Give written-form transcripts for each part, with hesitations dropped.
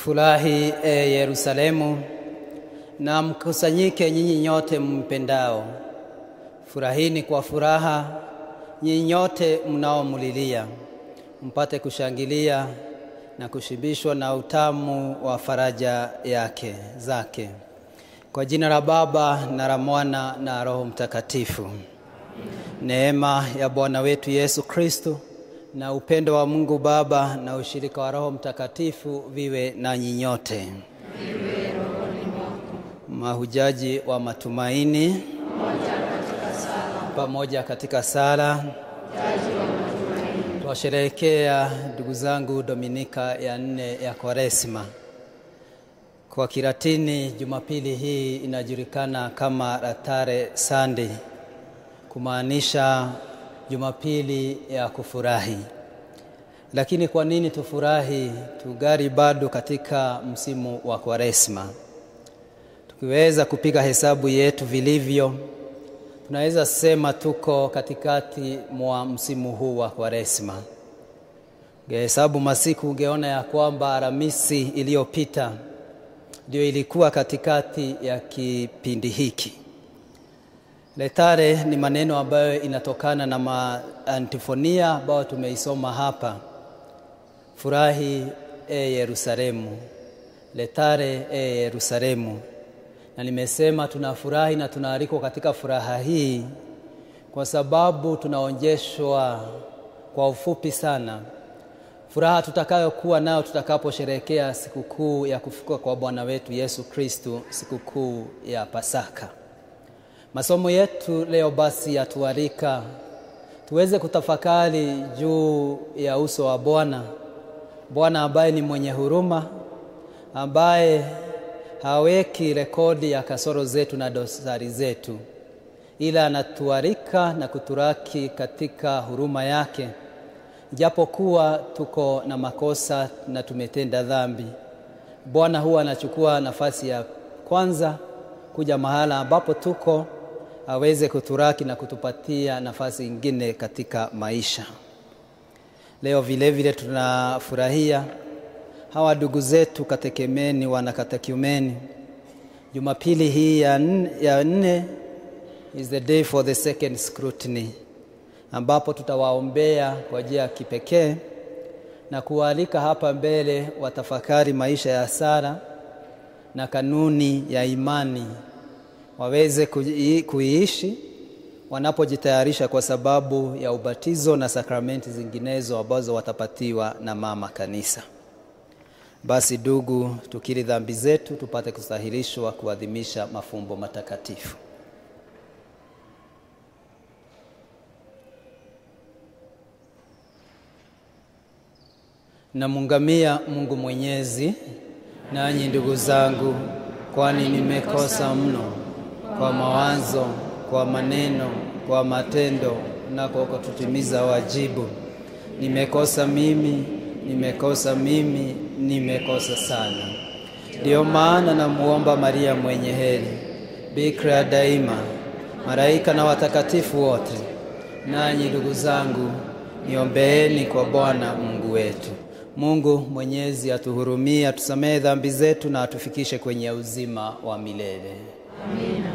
Furahi Yerusalemu, na mkusanyike nyinyi nyote mpendao. Furahini kwa furaha nyinyi nyote mnaomulilia, mpate kushangilia na kushibishwa na utamu wa faraja zake. Kwa jina la Baba na la Mwana na Roho Mtakatifu. Neema ya Bwana wetu Yesu Kristo na upendo wa Mungu Baba na ushirika wa Roho Mtakatifu viwe nanyi nyote. Mahujaji wa matumaini pamoja katika sala. Twasherehekea ndugu zangu Dominika ya 4 ya Kwaresma. Kwa Kilatini Jumapili hii inajulikana kama Laetare Sunday, kumaanisha Jumapili ya kufurahi. Lakini kwa nini tufurahi tugali bado katika msimu wa Kwaresma? Tukiweza kupiga hesabu yetu vilivyo, tunaweza sema tuko katikati mwa msimu huu wa Kwaresma. Hesabu masiku ungeona ya kwamba Alhamisi iliyopita ndio ilikuwa katikati ya kipindi hiki. Laetare ni maneno ambayo inatokana na antifonia ambayo tumeisoma hapa. Furahi Yerusalemu, Laetare Yerusalemu. Na nimesema tunafurahi na tunaalikwa katika furaha hii kwa sababu tunaonyeshwa kwa ufupi sana furaha tutakayokuwa nayo tutakaposherehekea sikukuu ya kufufuka kwa Bwana wetu Yesu Kristo, sikukuu ya Pasaka. Masomo yetu leo basi yatualika tuweze kutafakari juu ya uso wa Bwana. Bwana ambaye ni mwenye huruma, ambaye haweki rekodi ya kasoro zetu na dosari zetu, ila anatualika na kuturaki katika huruma yake. Japokuwa tuko na makosa na tumetenda dhambi, Bwana huwa anachukua nafasi ya kwanza kuja mahala ambapo tuko, aweze kuturaki na kutupatia nafasi nyingine katika maisha. Leo vile vile tunafurahia hawa ndugu zetu katekemeni, wana katekumeni. Jumapili hii ya 4 is the day for the second scrutiny, ambapo tutawaombea kwa njia ya kipekee na kualika hapa mbele watafakari maisha ya sala na kanuni ya imani, waweze kuiishi wanapojitayarisha kwa sababu ya ubatizo na sakramenti zinginezo ambazo watapatiwa na mama kanisa. Basi ndugu, tukiri dhambi zetu tupate kustahilishwa kuadhimisha mafumbo matakatifu. Namungamia Mungu Mwenyezi, nanyi ndugu zangu, kwani nimekosa mno kwa mawazo, kwa maneno, kwa matendo na kwa kutotimiza wajibu. Nimekosa mimi, nimekosa sana. Ndio maana namuomba Maria mwenye heri, Bikira daima, malaika na watakatifu wote, nanyi ndugu zangu, niombeeni kwa Bwana Mungu wetu. Mungu Mwenyezi atuhurumie, atusamehe dhambi zetu na atufikishe kwenye uzima wa milele. Amina.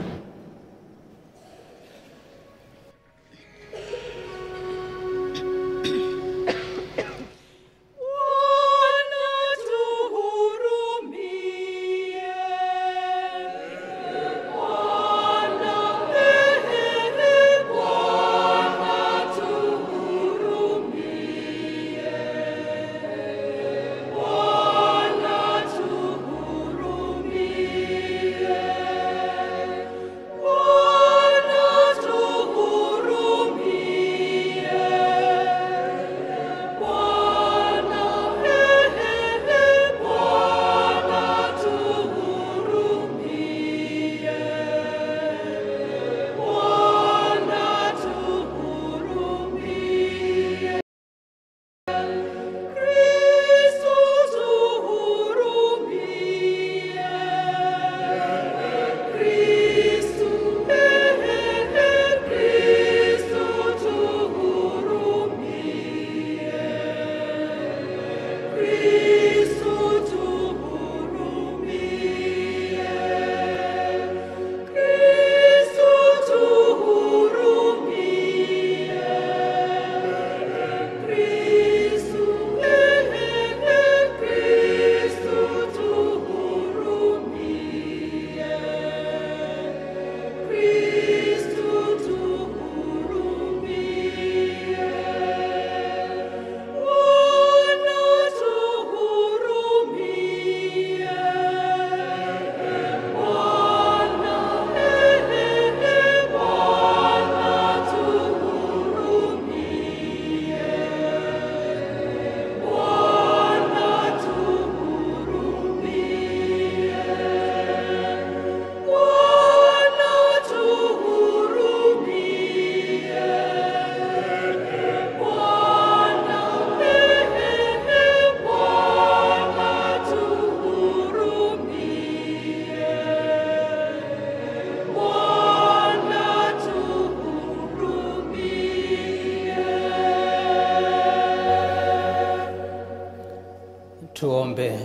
Tuombe.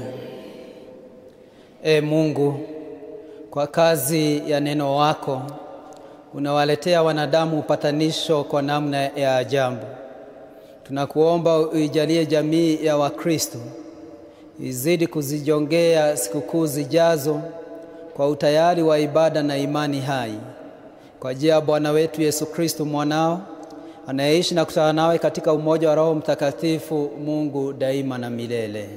Mungu, kwa kazi ya neno wako unawaletea wanadamu upatanisho kwa namna ya ajabu. Tunakuomba uijalie jamii ya Wakristo izidi kuzijongea sikukuu zijazo kwa utayari wa ibada na imani hai. Kwa njia ya Bwana wetu Yesu Kristo mwanao, anayeishi na kutawala nawe katika umoja wa Roho Mtakatifu, Mungu daima na milele.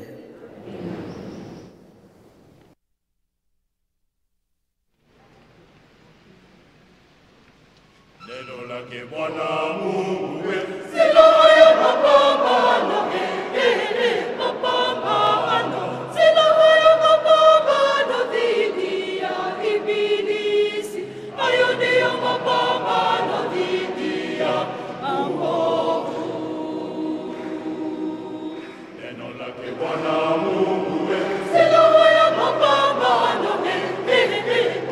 Neno lake Bwana Mungu wetu. Silaha ya mapambano, mapambano. Silaha ya mapambano dhidi ya ibilisi. Hayo ndiyo mapambano dhidi ya maovu. Neno lake Bwana Mungu wetu. Silaha ya mapambano,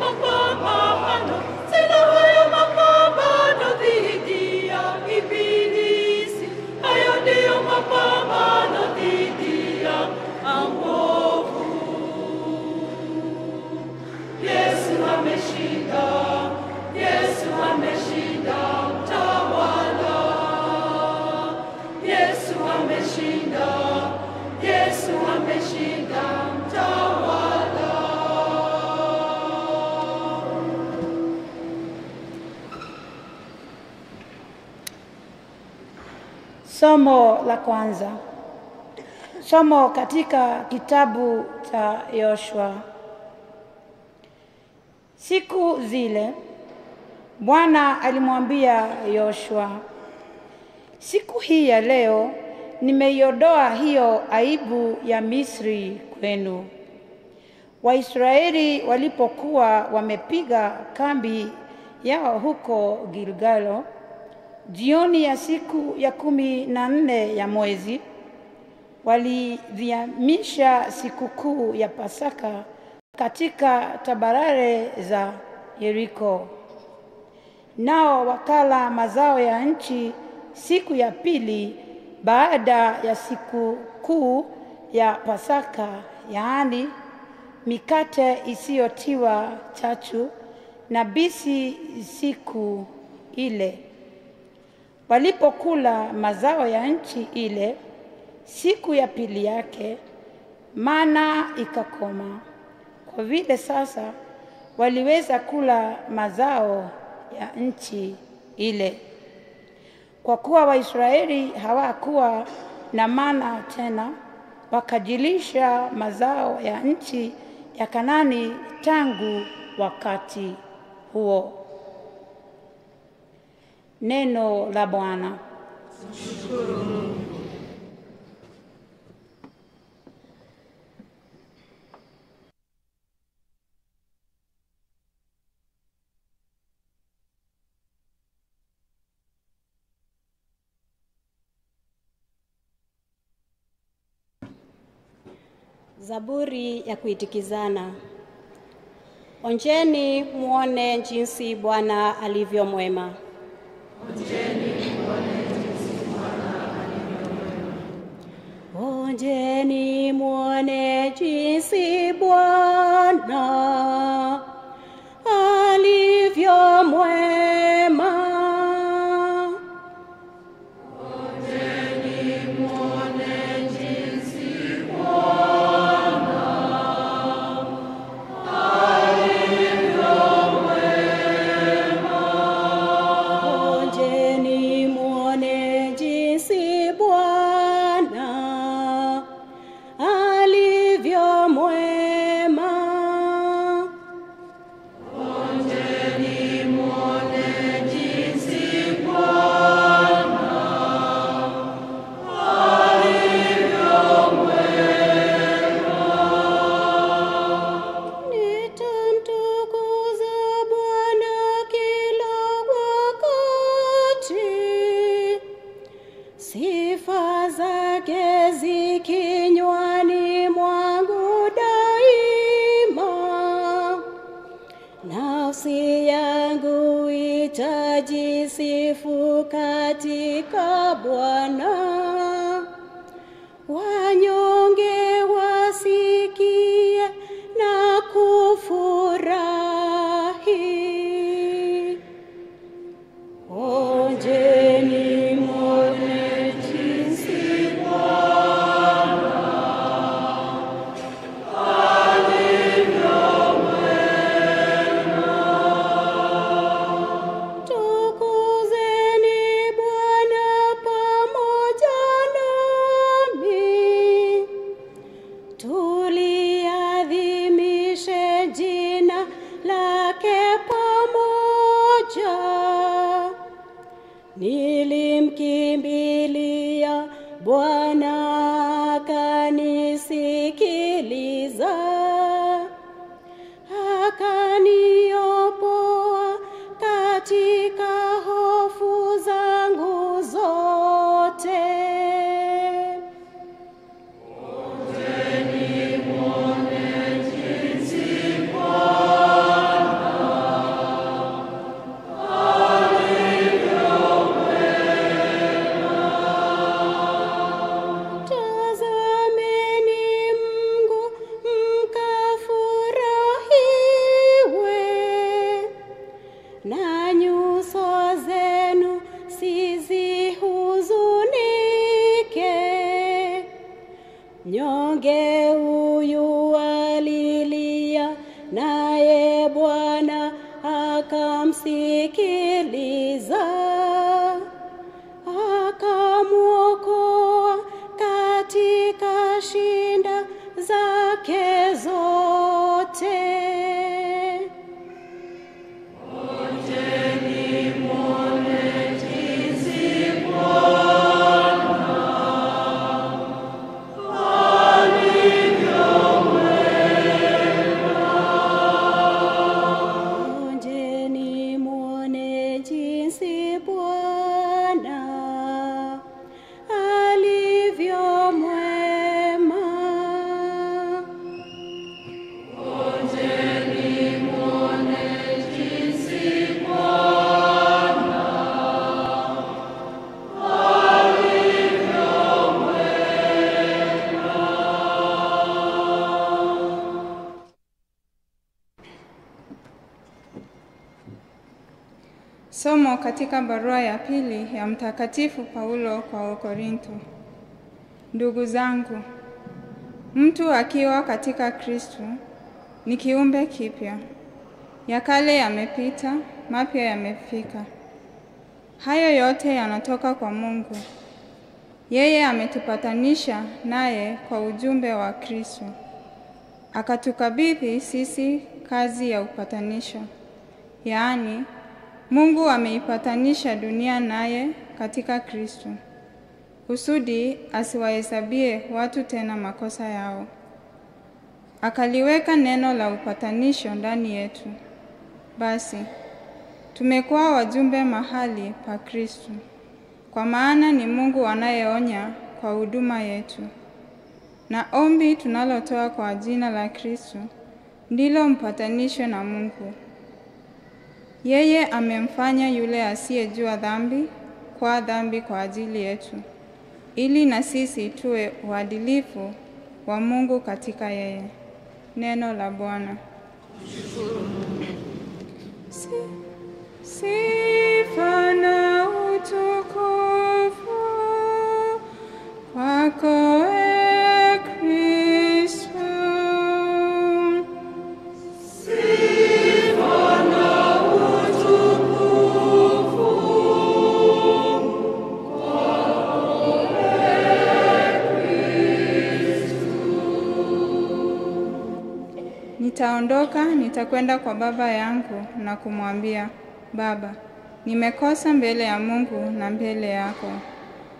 mapambano. Silaha ya mapambano dhidi ya ibilisi. Hayo ndiyo mapambano dhidi ya maovu. Yesu ameshinda, Yesu ameshinda mtawala. Yesu ameshinda, Yesu ameshinda mtawala. Somo la kwanza. Somo katika kitabu cha Yoshua. Siku zile Bwana alimwambia Yoshua, siku hii ya leo nimeiondoa hiyo aibu ya Misri kwenu. Waisraeli walipokuwa wamepiga kambi yao huko Gilgalo, jioni ya siku ya 14 ya mwezi, waliadhimisha sikukuu ya Pasaka katika tambarare za Yeriko. Nao wakala mazao ya nchi siku ya pili baada ya sikukuu ya Pasaka, yaani mikate isiyotiwa chachu na bisi siku ile. Walipokula mazao ya nchi ile siku ya pili yake, mana ikakoma, kwa vile sasa waliweza kula mazao ya nchi ile. Kwa kuwa Waisraeli hawakuwa na mana tena, wakajilisha mazao ya nchi ya Kanani tangu wakati huo. Neno la Bwana. Zaburi ya kuitikizana. Onjeni muone jinsi Bwana alivyo mwema. Onjeni muone jinsi Bwana alivyo mwema. Onjeni muone jinsi Bwana alivyo mwema. Nitajisifu katika Bwana, wanyonge wa Nyonge huyu alilia, naye Bwana akamsikiliza, akamwokoa katika shinda zake zote. Somo katika barua ya pili ya Mtakatifu Paulo kwa Wakorintho. Ndugu zangu, mtu akiwa katika Kristo ni kiumbe kipya. Ya kale yamepita, mapya yamefika. Hayo yote yanatoka kwa Mungu. Yeye ametupatanisha naye kwa ujumbe wa Kristo. Akatukabidhi sisi kazi ya upatanisho. Yaani, Mungu ameipatanisha dunia naye katika Kristo, kusudi asiwahesabie watu tena makosa yao. Akaliweka neno la upatanisho ndani yetu. Basi, tumekuwa wajumbe mahali pa Kristo, kwa maana ni Mungu anayeonya kwa huduma yetu. Na ombi tunalotoa kwa jina la Kristo ndilo mpatanisho na Mungu. Yeye amemfanya yule asiyejua dhambi kwa dhambi kwa ajili yetu, ili na sisi tuwe uadilifu wa Mungu katika yeye. Neno la Bwana. Sifa na utukufu kwako, Ee Kristo. Nitaondoka, nitakwenda kwa baba yangu na kumwambia, Baba, nimekosa mbele ya Mungu na mbele yako.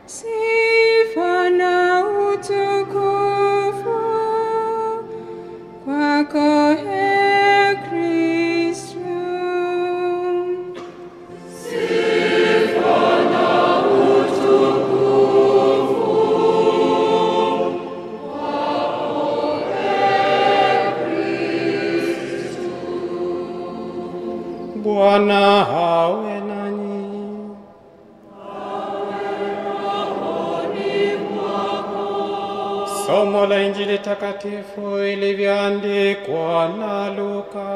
Sifa na utukufu kwako, Ee Kristo. Sifa na utukufu kwako, Ee Kristo. Bwana awe nanyi. Somo la Injili takatifu ilivyoandikwa na Luka.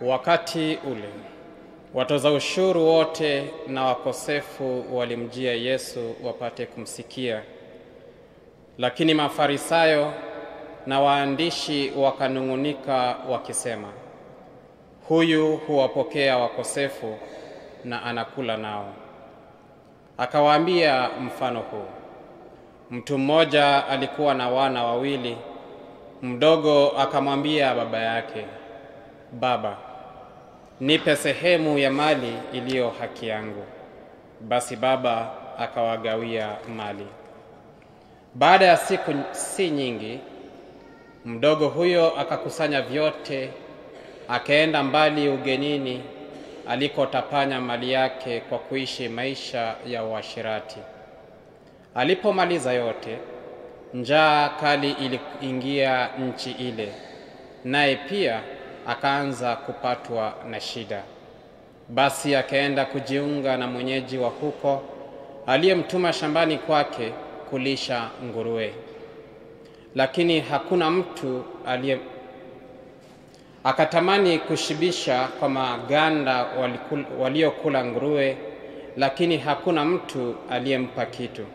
Wakati ule, watoza ushuru wote na wakosefu walimjia Yesu wapate kumsikia. Lakini Mafarisayo na waandishi wakanung'unika wakisema, huyu huwapokea wakosefu na anakula nao. Akawaambia mfano huu. Mtu mmoja alikuwa na wana wawili. Mdogo akamwambia baba yake, Baba, nipe sehemu ya mali iliyo haki yangu. Basi baba akawagawia mali. Baada ya siku si nyingi, mdogo huyo akakusanya vyote, akaenda mbali ugenini alikotapanya mali yake kwa kuishi maisha ya uasherati. Alipomaliza yote, njaa kali iliingia nchi ile, naye pia akaanza kupatwa na shida. Basi akaenda kujiunga na mwenyeji wa huko, aliyemtuma shambani kwake kulisha nguruwe. Lakini hakuna mtu Akatamani kushibisha kwa maganda waliokula nguruwe, lakini hakuna mtu aliyempa kitu.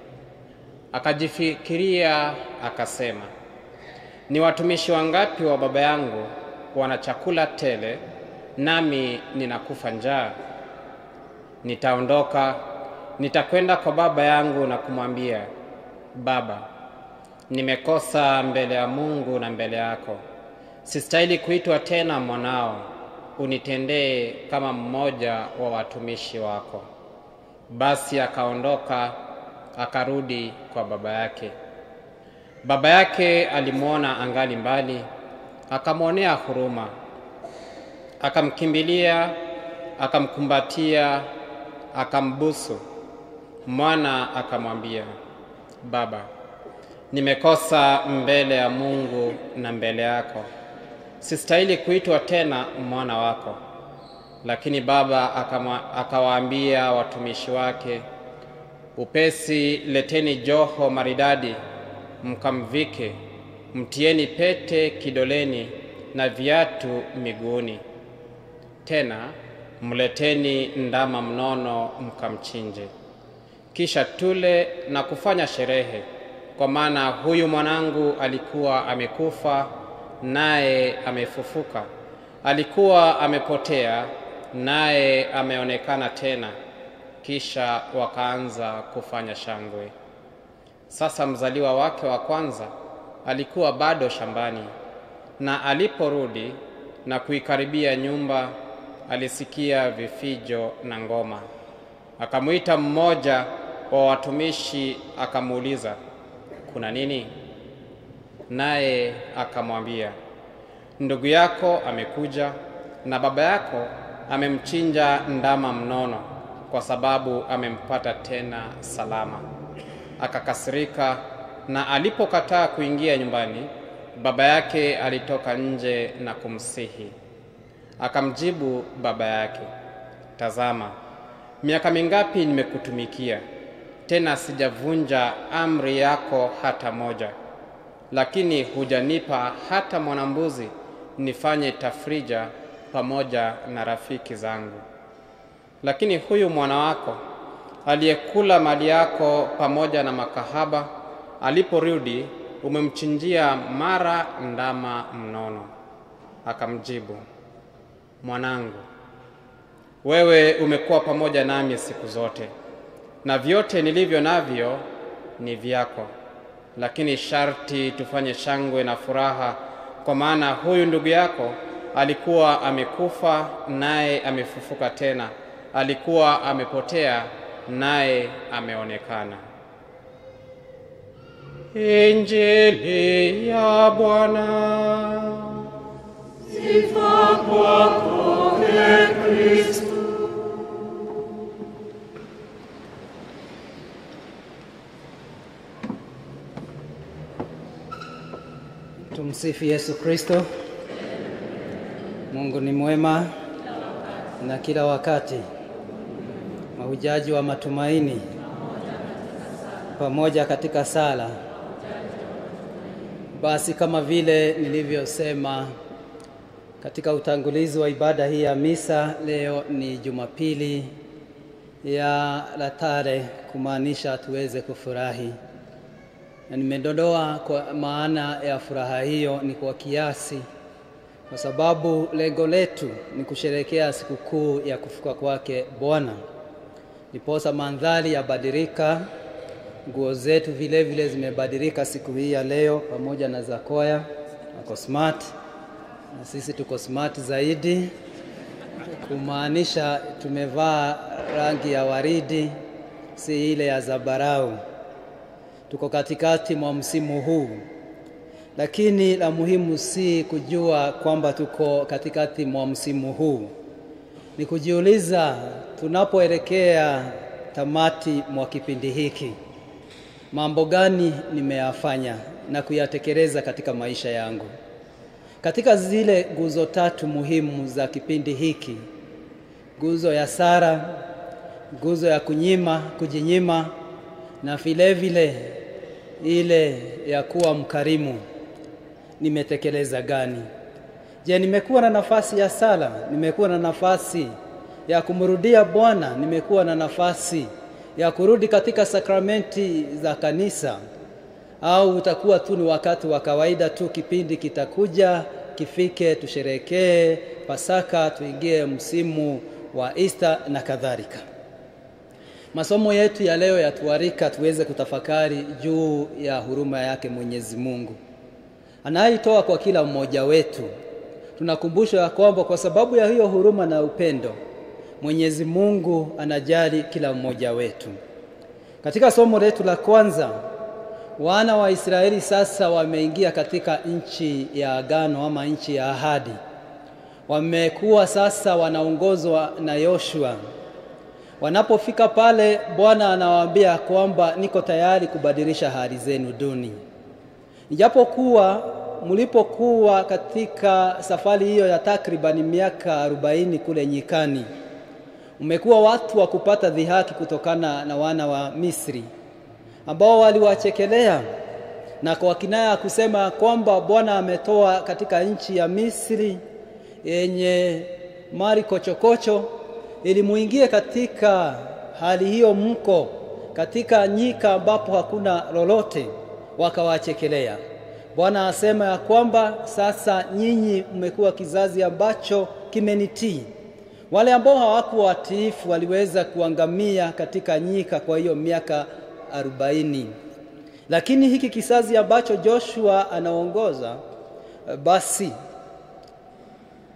Akajifikiria akasema, ni watumishi wangapi wa baba yangu wana chakula tele, nami ninakufa njaa? Nitaondoka, nitakwenda kwa baba yangu na kumwambia, Baba, nimekosa mbele ya Mungu na mbele yako. Sistahili kuitwa tena mwanao. Unitendee kama mmoja wa watumishi wako. Basi akaondoka, akarudi kwa baba yake. Baba yake alimwona angali mbali, akamwonea huruma. Akamkimbilia, akamkumbatia, akambusu. Mwana akamwambia, Baba, nimekosa mbele ya Mungu na mbele yako. Sistahili kuitwa tena mwana wako. Lakini baba akawaambia watumishi wake, upesi leteni joho maridadi, mkamvike, mtieni pete kidoleni na viatu miguuni. Tena mleteni ndama mnono mkamchinje. Kisha tule na kufanya sherehe, kwa maana huyu mwanangu alikuwa amekufa naye amefufuka. Alikuwa amepotea naye ameonekana tena. Kisha wakaanza kufanya shangwe. Sasa mzaliwa wake wa kwanza alikuwa bado shambani, na aliporudi na kuikaribia nyumba, alisikia vifijo na ngoma. Akamuita mmoja wa watumishi akamuuliza, kuna nini? Naye akamwambia, ndugu yako amekuja na baba yako amemchinja ndama mnono, kwa sababu amempata tena salama. Akakasirika, na alipokataa kuingia nyumbani, baba yake alitoka nje na kumsihi. Akamjibu baba yake, tazama, miaka mingapi nimekutumikia, tena sijavunja amri yako hata moja. Lakini hujanipa hata mwanambuzi nifanye tafrija pamoja na rafiki zangu. Lakini huyu mwana wako aliyekula mali yako pamoja na makahaba, aliporudi umemchinjia mara ndama mnono. Akamjibu, mwanangu, wewe umekuwa pamoja nami siku zote, na vyote nilivyo navyo ni vyako. Lakini sharti tufanye shangwe na furaha, kwa maana huyu ndugu yako alikuwa amekufa naye amefufuka tena, alikuwa amepotea naye ameonekana. Injili ya Bwana. Sifa kwako, Ee Kristo. Tumsifu Yesu Kristo. Mungu ni mwema na kila wakati. Mahujaji wa matumaini pamoja katika sala. Basi kama vile nilivyosema katika utangulizi wa ibada hii ya misa, leo ni Jumapili ya Latare, kumaanisha tuweze kufurahi. Na nimedondoa kwa maana ya furaha hiyo ni kwa kiasi, kwa sababu lengo letu ni kusherehekea sikukuu ya kufufuka kwake Bwana. Niposa mandhari yabadilika, nguo zetu vile vile zimebadilika siku hii ya leo, pamoja na za kwaya wako smart, na sisi tuko smart zaidi, kumaanisha tumevaa rangi ya waridi, si ile ya zambarau. Tuko katikati mwa msimu huu, lakini la muhimu si kujua kwamba tuko katikati mwa msimu huu, ni kujiuliza tunapoelekea tamati mwa kipindi hiki, mambo gani nimeyafanya na kuyatekeleza katika maisha yangu. Katika zile nguzo tatu muhimu za kipindi hiki, nguzo ya sala, nguzo ya kujinyima, na vile vile ile ya kuwa mkarimu, nimetekeleza gani? Je, nimekuwa na nafasi ya sala? Nimekuwa na nafasi ya kumrudia Bwana? Nimekuwa na nafasi ya kurudi katika sakramenti za kanisa? Au utakuwa tu ni wakati wa kawaida tu, kipindi kitakuja kifike, tusherekee Pasaka, tuingie msimu wa Easter na kadhalika. Masomo yetu ya leo yatualika tuweze kutafakari juu ya huruma yake Mwenyezi Mungu anaitoa kwa kila mmoja wetu. Tunakumbushwa kwamba kwa sababu ya hiyo huruma na upendo, Mwenyezi Mungu anajali kila mmoja wetu. Katika somo letu la kwanza, wana wa Israeli sasa wameingia katika nchi ya agano ama nchi ya ahadi. Wamekuwa sasa wanaongozwa na Yoshua. Wanapofika pale, Bwana anawaambia kwamba niko tayari kubadilisha hali zenu duni. Ijapokuwa mlipokuwa katika safari hiyo ya takriban miaka 40 kule nyikani, umekuwa watu wa kupata dhihaki kutokana na wana wa Misri ambao waliwachekelea na kwa kinaya kusema kwamba Bwana ametoa katika nchi ya Misri yenye mali kochokocho ili muingie katika hali hiyo, mko katika nyika ambapo hakuna lolote. Wakawachekelea. Bwana asema ya kwamba sasa nyinyi mmekuwa kizazi ambacho kimenitii. Wale ambao hawakuwa watiifu waliweza kuangamia katika nyika kwa hiyo miaka 40. Lakini hiki kizazi ambacho Joshua anaongoza, basi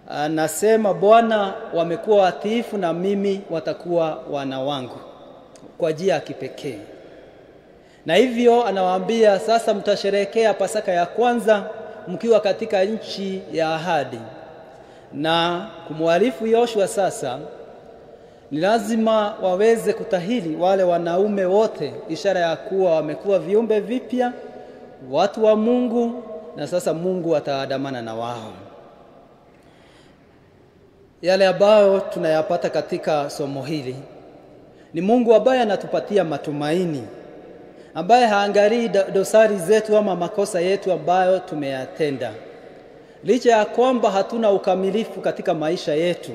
anasema Bwana, wamekuwa watiifu na mimi watakuwa wana wangu kwa njia ya kipekee. Na hivyo anawaambia sasa mtasherehekea Pasaka ya kwanza mkiwa katika nchi ya ahadi. Na kumwarifu Yoshua sasa ni lazima waweze kutahiri wale wanaume wote, ishara ya kuwa wamekuwa viumbe vipya, watu wa Mungu, na sasa Mungu ataandamana na wao. Yale ambayo tunayapata katika somo hili ni Mungu ambaye anatupatia matumaini, ambaye haangalii dosari zetu ama makosa yetu ambayo tumeyatenda. Licha ya kwamba hatuna ukamilifu katika maisha yetu,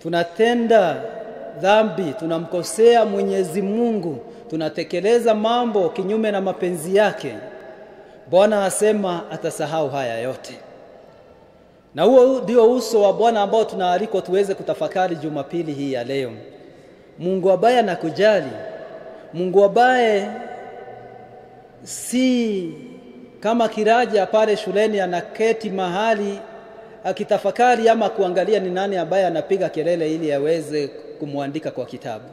tunatenda dhambi, tunamkosea Mwenyezi Mungu, tunatekeleza mambo kinyume na mapenzi yake, Bwana asema atasahau haya yote. Na huo ndio uso wa Bwana ambao tunaalikwa tuweze kutafakari Jumapili hii ya leo. Mungu ambaye anakujali, Mungu ambaye si kama kiraja pale shuleni anaketi mahali akitafakari ama kuangalia ni nani ambaye anapiga kelele ili aweze kumwandika kwa kitabu.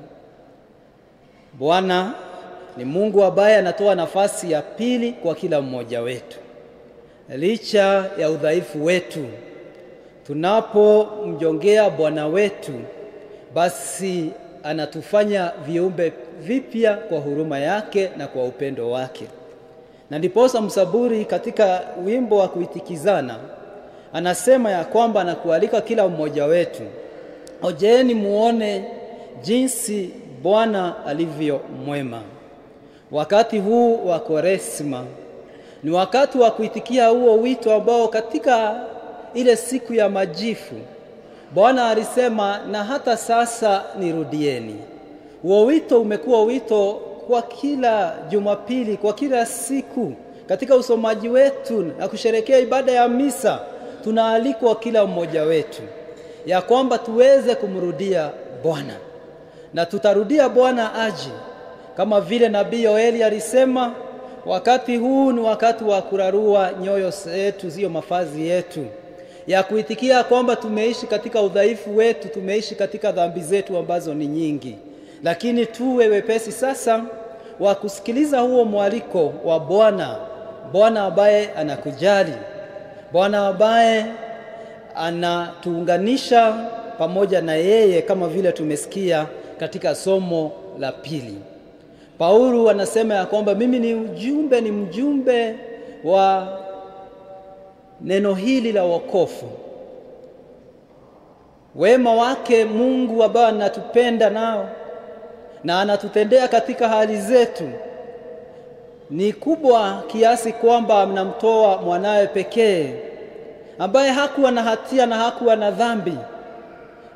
Bwana ni Mungu ambaye anatoa nafasi ya pili kwa kila mmoja wetu. Licha ya udhaifu wetu, tunapomjongea Bwana wetu, basi anatufanya viumbe vipya kwa huruma yake na kwa upendo wake. Na ndiposa msaburi katika wimbo wa kuitikizana anasema ya kwamba anakualika kila mmoja wetu, ojeeni muone jinsi Bwana alivyo mwema. Wakati huu wa Kwaresma ni wakati wa kuitikia huo wito ambao katika ile siku ya majifu Bwana alisema, na hata sasa nirudieni. Huo wito umekuwa wito kwa kila Jumapili, kwa kila siku katika usomaji wetu na kusherehekea ibada ya misa. Tunaalikwa kila mmoja wetu ya kwamba tuweze kumrudia Bwana, na tutarudia Bwana aje kama vile nabii Yoeli alisema, wakati huu ni wakati wa kurarua nyoyo zetu, sio mafazi yetu, ya kuitikia kwamba tumeishi katika udhaifu wetu, tumeishi katika dhambi zetu ambazo ni nyingi, lakini tuwe wepesi sasa wa kusikiliza huo mwaliko wa Bwana, Bwana ambaye anakujali, Bwana ambaye anatuunganisha pamoja na yeye kama vile tumesikia katika somo la pili. Paulo anasema ya kwamba mimi ni mjumbe wa neno hili la wokovu. Wema wake Mungu ambaye anatupenda nao na anatutendea katika hali zetu ni kubwa kiasi kwamba anamtoa mwanawe pekee ambaye hakuwa na hatia na hakuwa na dhambi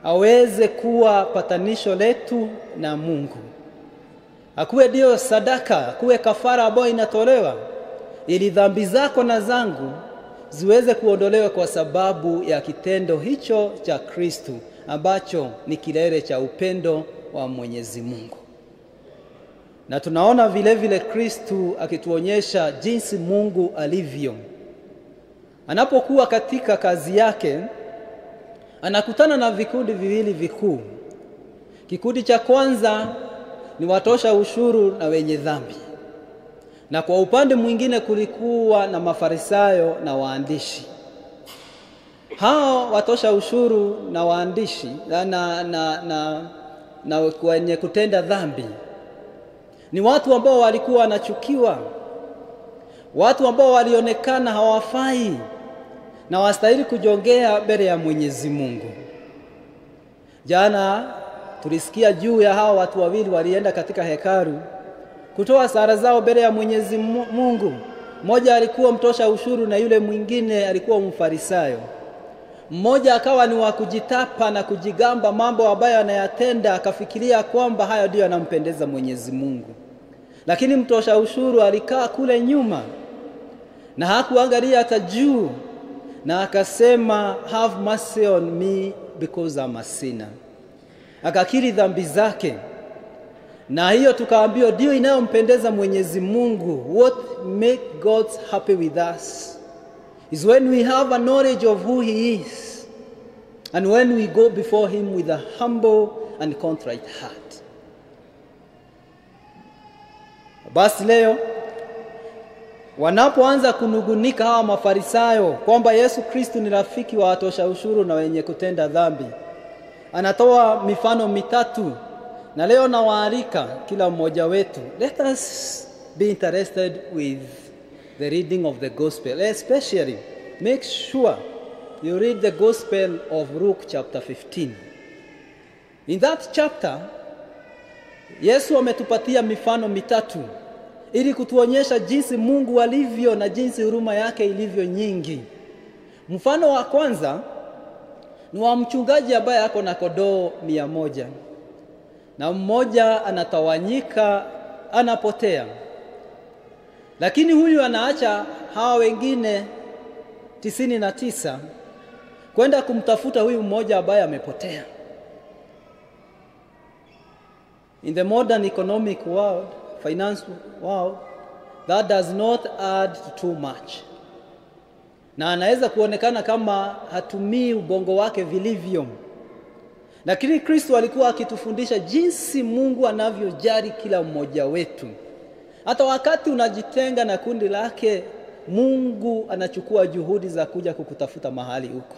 aweze kuwa patanisho letu na Mungu. Akuwe ndio sadaka, akuwe kafara ambayo inatolewa ili dhambi zako na zangu ziweze kuondolewa kwa sababu ya kitendo hicho cha Kristo ambacho ni kilele cha upendo wa Mwenyezi Mungu. Na tunaona vile vile Kristo akituonyesha jinsi Mungu alivyo. Anapokuwa katika kazi yake, anakutana na vikundi viwili vikuu. Kikundi cha kwanza ni watosha ushuru na wenye dhambi. Na kwa upande mwingine kulikuwa na Mafarisayo na waandishi. Hao watosha ushuru na waandishi na wenye kutenda dhambi ni watu ambao walikuwa wanachukiwa, watu ambao walionekana hawafai na wastahili kujongea mbele ya Mwenyezi Mungu. Jana tulisikia juu ya hao watu wawili walienda katika hekalu kutoa sala zao mbele ya Mwenyezi Mungu. Mmoja alikuwa mtosha ushuru na yule mwingine alikuwa Mfarisayo. Mmoja akawa ni wa kujitapa na kujigamba mambo ambayo anayatenda, akafikiria kwamba hayo ndio yanampendeza Mwenyezi Mungu. Lakini mtosha ushuru alikaa kule nyuma na hakuangalia hata juu, na akasema, have mercy on me because I'm a sinner. Akakiri dhambi zake. Na hiyo tukaambiwa ndio inayompendeza Mwenyezi Mungu. What make God happy with us is when we have a knowledge of who he is, and when we go before him with a humble and contrite heart. Basi leo wanapoanza kunugunika hawa Mafarisayo kwamba Yesu Kristo ni rafiki wa watosha ushuru na wenye kutenda dhambi, anatoa mifano mitatu. Na leo nawaalika kila mmoja wetu, let us be interested with the reading of the gospel. Especially, make sure you read the gospel of Luke chapter 15. In that chapter, Yesu ametupatia mifano mitatu ili kutuonyesha jinsi Mungu alivyo na jinsi huruma yake ilivyo nyingi. Mfano wa kwanza ni wa mchungaji ambaye ako na kondoo 100. Na mmoja anatawanyika, anapotea. Lakini huyu anaacha hawa wengine 99 kwenda kumtafuta huyu mmoja ambaye amepotea. In the modern economic world, finance world, that does not add too much. Na anaweza kuonekana kama hatumii ubongo wake vilivyo. Lakini Kristo alikuwa akitufundisha jinsi Mungu anavyojali kila mmoja wetu. Hata wakati unajitenga na kundi lake, Mungu anachukua juhudi za kuja kukutafuta mahali huko.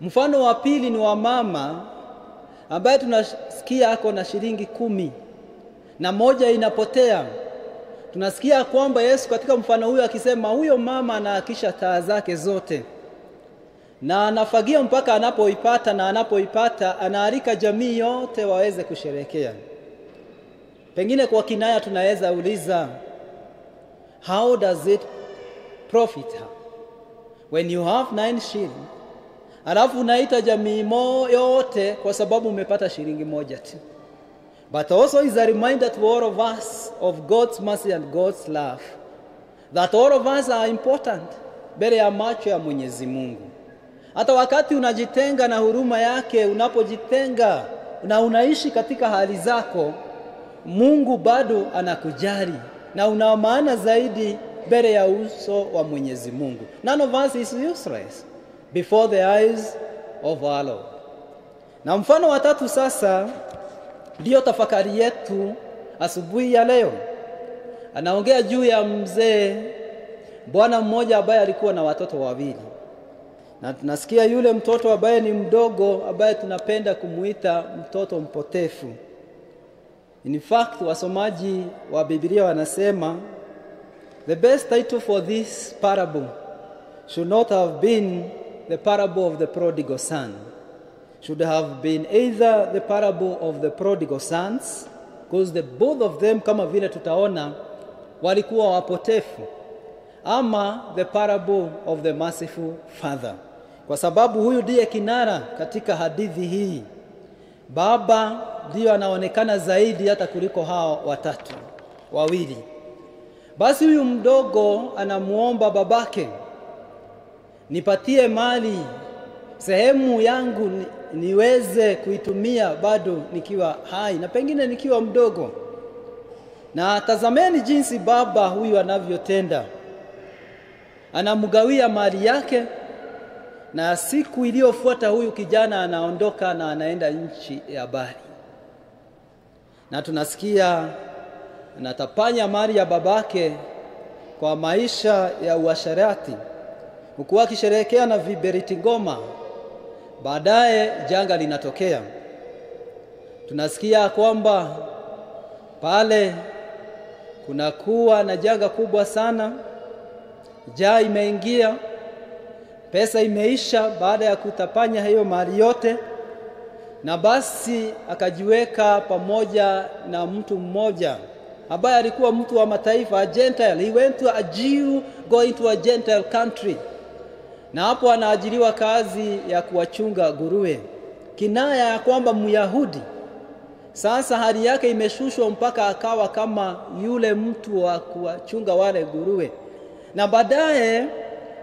Mfano wa pili ni wa mama ambaye tunasikia ako na shilingi 10 na moja inapotea. Tunasikia kwamba Yesu katika mfano huyo akisema huyo mama anaakisha taa zake zote na anafagia mpaka anapoipata, na anapoipata anaalika jamii yote waweze kusherehekea. Pengine kwa kinaya tunaweza uliza, how does it profit her when you have 9 shillings alafu unaita jamii yote kwa sababu umepata shilingi moja tu? But also is a reminder to all of us of God's mercy and God's love, that all of us are important mbele ya macho ya Mwenyezi Mungu. Hata wakati unajitenga na huruma yake, unapojitenga na unaishi katika hali zako, Mungu bado anakujali na una maana zaidi mbele ya uso wa Mwenyezi Mungu. None of us is useless before the eyes of our Lord. Na mfano wa tatu sasa ndio tafakari yetu asubuhi ya leo. Anaongea juu ya mzee bwana mmoja ambaye alikuwa na watoto wawili. Na tunasikia yule mtoto ambaye ni mdogo, ambaye tunapenda kumuita mtoto mpotefu. In fact, wasomaji wa Biblia wanasema the best title for this parable should not have been the parable of the prodigal son. Should have been either the parable of the prodigal sons, because both of them, kama vile tutaona, walikuwa wapotefu, ama the parable of the merciful father, kwa sababu huyu ndiye kinara katika hadithi hii. Baba ndiyo anaonekana zaidi hata kuliko hao watatu wawili. Basi huyu mdogo anamuomba babake, nipatie mali, sehemu yangu niweze kuitumia bado nikiwa hai na pengine nikiwa mdogo. Na tazameni jinsi baba huyu anavyotenda. Anamgawia mali yake, na siku iliyofuata huyu kijana anaondoka na anaenda nchi ya mbali. Na tunasikia anatapanya mali ya babake kwa maisha ya uasherati, huku akisherehekea na viberiti ngoma. Baadaye janga linatokea. Tunasikia kwamba pale kunakuwa na janga kubwa sana. Njaa imeingia, pesa imeisha baada ya kutapanya hiyo mali yote, na basi akajiweka pamoja na mtu mmoja ambaye alikuwa mtu wa mataifa, a Gentile. He went to a Jew going to a Gentile country, na hapo anaajiriwa kazi ya kuwachunga nguruwe, kinaya ya kwamba Myahudi. Sasa hali yake imeshushwa mpaka akawa kama yule mtu wa kuwachunga wale nguruwe, na baadaye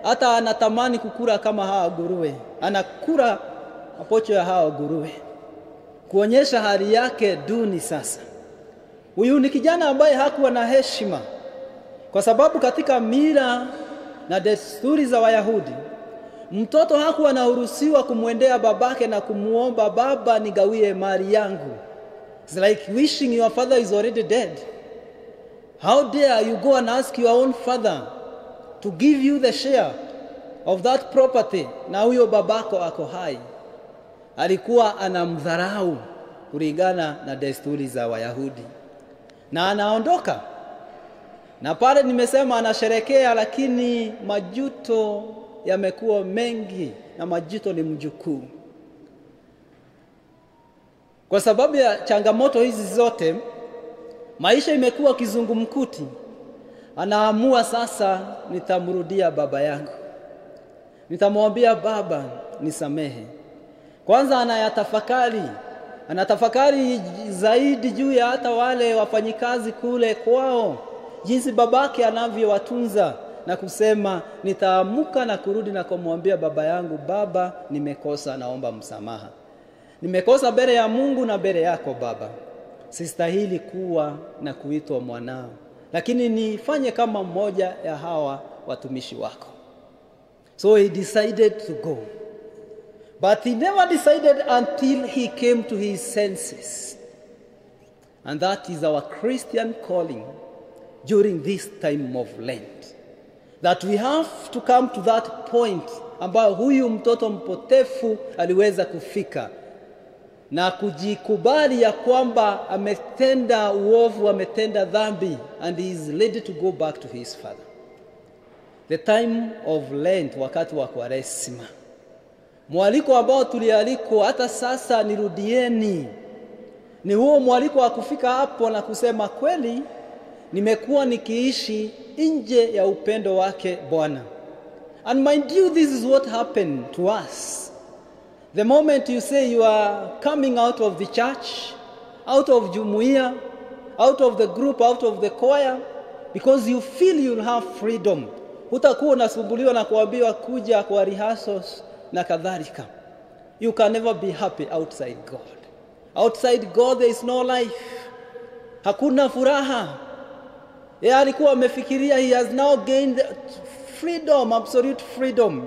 hata anatamani kukula kama hawa nguruwe, anakula mapocho ya hawa nguruwe, kuonyesha hali yake duni. Sasa huyu ni kijana ambaye hakuwa na heshima, kwa sababu katika mila na desturi za Wayahudi, mtoto hakuwa anaruhusiwa kumwendea babake na kumuomba, baba nigawie mali yangu. It's like wishing your father is already dead. How dare you go and ask your own father to give you the share of that property, na huyo babako ako hai? Alikuwa anamdharau kulingana na desturi za Wayahudi, na anaondoka. Na pale nimesema anasherekea, lakini majuto yamekuwa mengi, na majuto ni mjukuu. Kwa sababu ya changamoto hizi zote, maisha imekuwa kizungumkuti. Anaamua sasa, nitamrudia baba yangu, nitamwambia baba nisamehe. Kwanza anatafakari zaidi juu ya hata wale wafanyikazi kule kwao, jinsi babake anavyowatunza, na kusema nitaamuka na kurudi na kumwambia baba yangu, baba nimekosa, naomba msamaha. Nimekosa mbele ya Mungu na mbele yako baba. Sistahili kuwa na kuitwa mwanao, lakini nifanye kama mmoja ya hawa watumishi wako. So he decided to go. But he never decided until he came to his senses. And that is our Christian calling during this time of Lent. That we have to come to that point ambao huyu mtoto mpotefu aliweza kufika, na kujikubali ya kwamba ametenda uovu, ametenda dhambi, and he is ready to go back to his father. The time of Lent, wakati wa Kwaresima, mwaliko ambao tulialikwa hata sasa, nirudieni, ni huo mwaliko wa kufika hapo na kusema kweli nimekuwa nikiishi nje ya upendo wake Bwana. And mind you, this is what happened to us. The moment you say you are coming out of the church, out of jumuiya, out of the group, out of the choir, because you feel you'll have freedom, utakuwa unasumbuliwa na kuambiwa kuja kwa rehearsals na kadhalika. You can never be happy outside God. Outside God there is no life. Hakuna furaha. Yeye alikuwa amefikiria he has now gained freedom, absolute freedom.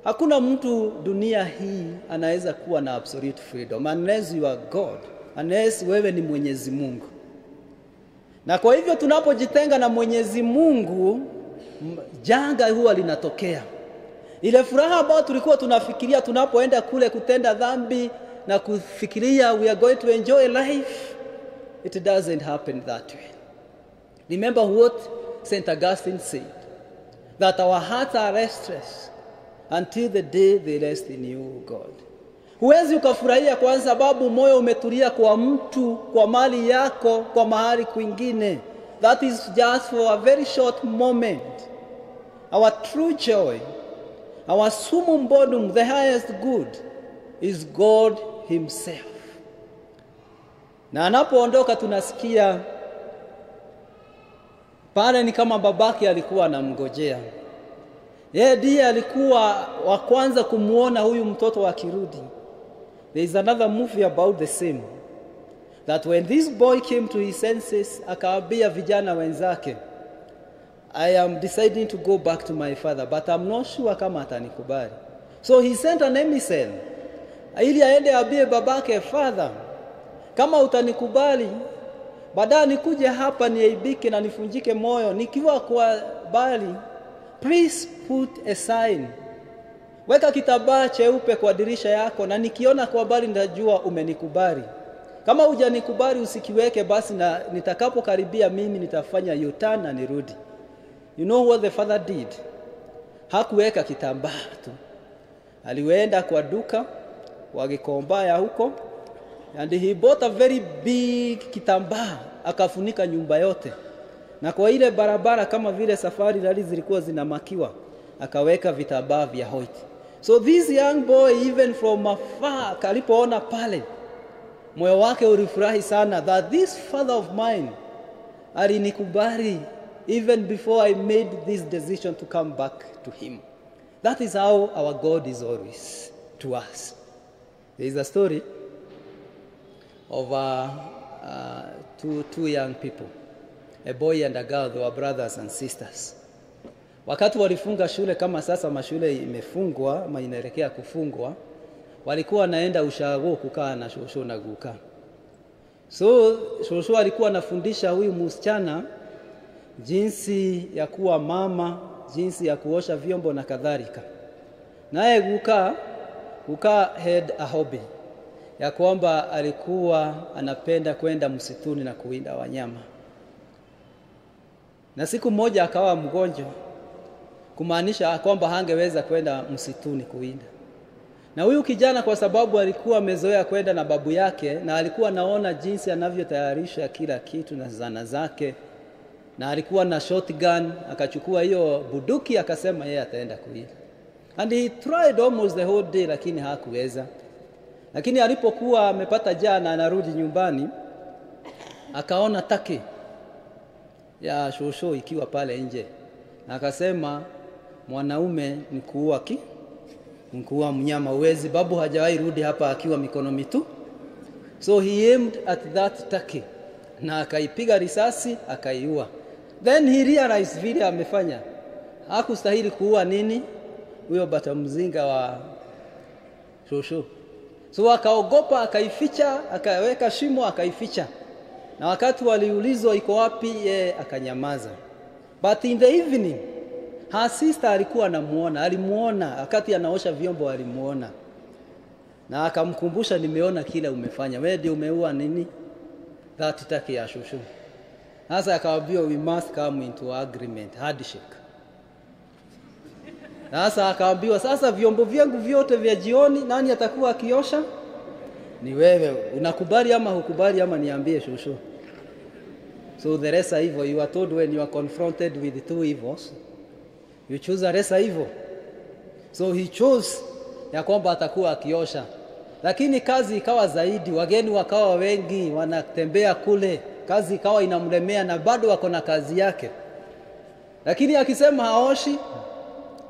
Hakuna mtu dunia hii anaweza kuwa na absolute freedom unless you are God, unless wewe ni Mwenyezi Mungu. Na kwa hivyo tunapojitenga na Mwenyezi Mungu, janga huwa linatokea. Ile furaha ambayo tulikuwa tunafikiria tunapoenda kule kutenda dhambi na kufikiria we are going to enjoy life, it doesn't happen that way. Remember what St. Augustine said, that our hearts are restless until the day they rest in you, God. Huwezi ukafurahia kwa sababu moyo umetulia kwa mtu, kwa mali yako, kwa mahali kwingine. that is just for a very short moment. Our true joy, our summum bonum, the highest good, is God himself. Na anapoondoka tunasikia pale ni kama babake alikuwa anamngojea. Yeye ndiye alikuwa wa kwanza kumuona huyu mtoto akirudi. There is another movie about the same. That when this boy came to his senses, akawaambia vijana wenzake, I am deciding to go back to my father, but I'm not sure kama atanikubali. So he sent an emissary ili aende aambie babake, father, kama utanikubali, baadaye nikuje hapa niaibike na nifunjike moyo, nikiwa kwa bali, please put a sign. Weka kitambaa cheupe kwa dirisha yako, na nikiona kwa bali nitajua umenikubali. Kama hujanikubali usikiweke, basi na nitakapokaribia mimi nitafanya U-turn na nirudi. You know what the father did? Hakuweka kitambaa tu. Aliwenda kwa duka wa Gikomba ya huko, and he bought a very big kitambaa, akafunika nyumba yote. Na kwa ile barabara kama vile safari rali zilikuwa zinamakiwa, akaweka vitambaa vya white. So this young boy, even from afar, alipoona pale, moyo wake ulifurahi sana that this father of mine alinikubali even before I made this decision to come back to him. That is how our God is always to us. There is a story of two young people, a boy and a girl. They were brothers and sisters. Wakati walifunga shule, kama sasa mashule imefungwa ama inaelekea kufungwa, walikuwa naenda ushago kukaa na shosho na guka. So shosho alikuwa anafundisha huyu msichana jinsi ya kuwa mama, jinsi ya kuosha vyombo na kadhalika. Naye guka had a hobby ya kwamba alikuwa anapenda kwenda msituni na kuwinda wanyama. Na siku moja akawa mgonjwa, kumaanisha kwamba hangeweza kwenda msituni kuwinda. Na huyu kijana kwa sababu alikuwa amezoea kwenda na babu yake, na alikuwa naona jinsi anavyotayarisha kila kitu na zana zake, na alikuwa na shotgun, akachukua hiyo buduki akasema yeye ataenda kuwinda. And he tried almost the whole day, lakini hakuweza. Lakini alipokuwa amepata njaa na anarudi nyumbani, akaona taki ya shosho ikiwa pale nje. Na akasema, mwanaume ni kuua mnyama, uwezi, babu hajawahi rudi hapa akiwa mikono mitu. So he aimed at that taki na akaipiga risasi, akaiua. Then he realized vile amefanya hakustahili kuua nini huyo bata mzinga wa shosho. So akaogopa, akaificha, akaweka shimo, akaificha. Na wakati waliulizwa iko wapi, yeye akanyamaza. But in the evening, her sister alikuwa alimuona wakati anaosha vyombo, alimuona. Na akamkumbusha, nimeona kila umefanya. Wewe ndio umeua nini? That taki ya shosho. Sasa akawaambia, we must come into agreement, handshake. Sasa akaambiwa, sasa vyombo vyangu vyote vya jioni nani atakuwa akiosha? Ni wewe. Unakubali ama hukubali, ama niambie shosho? So the lesser evil, you are told when you are confronted with two evils, you choose a lesser evil. So he chose ya kwamba atakuwa akiosha. Lakini kazi ikawa zaidi, wageni wakawa wengi, wanatembea kule, kazi ikawa inamlemea, na bado wako na kazi yake. Lakini akisema haoshi,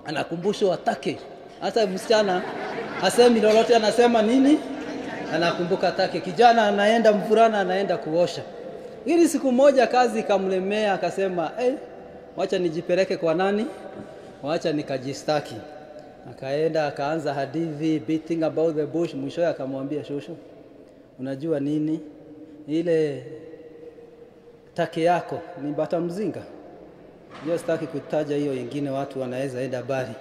anakumbushwa atake. Hata msichana hasemi lolote, anasema nini? Anakumbuka atake. Kijana anaenda, mvulana anaenda kuosha. Ili siku moja kazi ikamlemea, akasema, wacha nijipeleke kwa nani? Wacha nikajistaki. Akaenda akaanza hadithi, beating about the bush. Mwisho akamwambia shosho, unajua nini? Ile take yako ni bata mzinga. Hiyo sitaki kutaja hiyo ingine, watu wanaweza enda bali.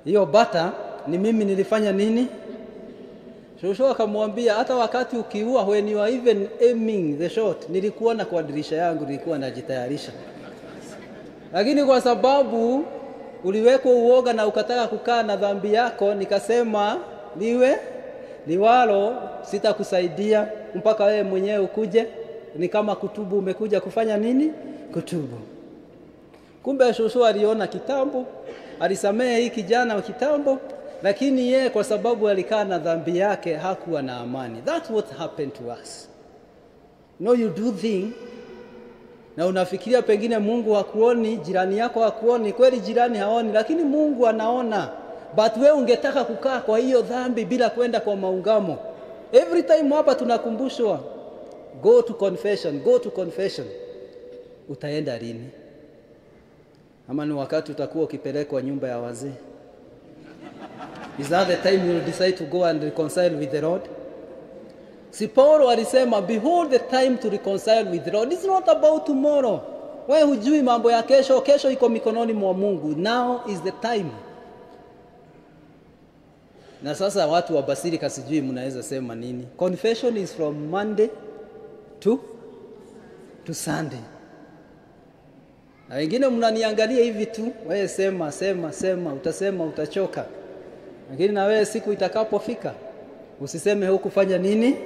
Hiyo bata ni mimi nilifanya nini? Shosho akamwambia, hata wakati ukiua, when you are even aiming the shot, nilikuwa na kwa dirisha yangu, nilikuwa najitayarisha. Lakini kwa sababu uliwekwa uoga na ukataka kukaa na dhambi yako, nikasema liwalo sitakusaidia mpaka wewe mwenyewe ukuje. Ni kama kutubu, umekuja kufanya nini? kutubu. Kumbe shosho aliona kitambo, alisamehe hii kijana wa kitambo, lakini yeye kwa sababu alikaa na dhambi yake hakuwa na amani. That's what happened to us. You do thing na unafikiria pengine Mungu hakuoni, jirani yako hakuoni. Kweli jirani haoni, lakini Mungu anaona. But wewe ungetaka kukaa kwa hiyo dhambi bila kwenda kwa maungamo. Every time hapa tunakumbushwa, go to confession, go to confession. Utaenda lini? Ama ni wakati utakuwa ukipelekwa nyumba ya wazee? Is that the time you will decide to go and reconcile with the Lord? Si Paulo alisema, behold the time to reconcile with the Lord. It's not about tomorrow. Wewe hujui mambo ya kesho, kesho iko mikononi mwa Mungu. Now is the time. Na sasa watu wa Basilica sijui mnaweza sema nini. Confession is from Monday to Sunday. Na wengine mnaniangalia hivi tu, wewe sema, utasema utachoka. Lakini na wewe siku itakapofika, usiseme hukufanya nini?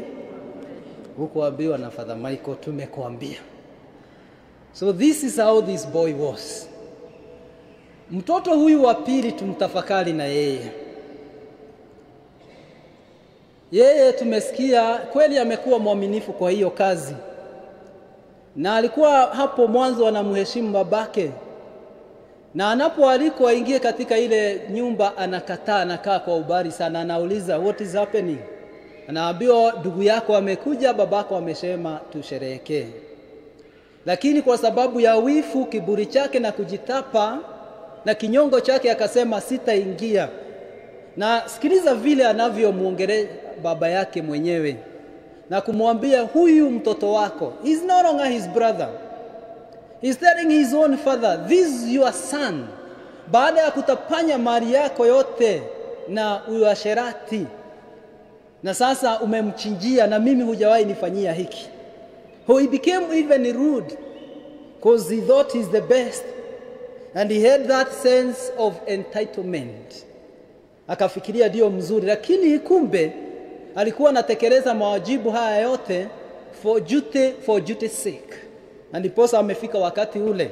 Hukuambiwa na Father Michael, tumekuambia. So this is how this boy was. Mtoto huyu wa pili tumtafakari na yeye. Yeye tumesikia kweli amekuwa mwaminifu kwa hiyo kazi. Na alikuwa hapo mwanzo anamheshimu babake. Na anapoalikwa aingie katika ile nyumba anakataa, anakaa kwa ubari sana, anauliza what is happening? Anaambiwa ndugu yako amekuja, babako amesema tusherehekee. Lakini kwa sababu ya wifu, kiburi chake na kujitapa na kinyongo chake akasema sitaingia. Na sikiliza vile anavyomuongelea baba yake mwenyewe na kumwambia huyu mtoto wako, he's no longer his brother. He's telling his own father, this is your son. Baada ya kutapanya mali yako yote na uasherati, na sasa umemchinjia na mimi hujawahi nifanyia hiki. He became even rude because he thought he's the best. And he had that sense of entitlement. Akafikiria ndio mzuri, lakini kumbe alikuwa anatekeleza mawajibu haya yote for duty's sake. And ndiposa amefika wakati ule.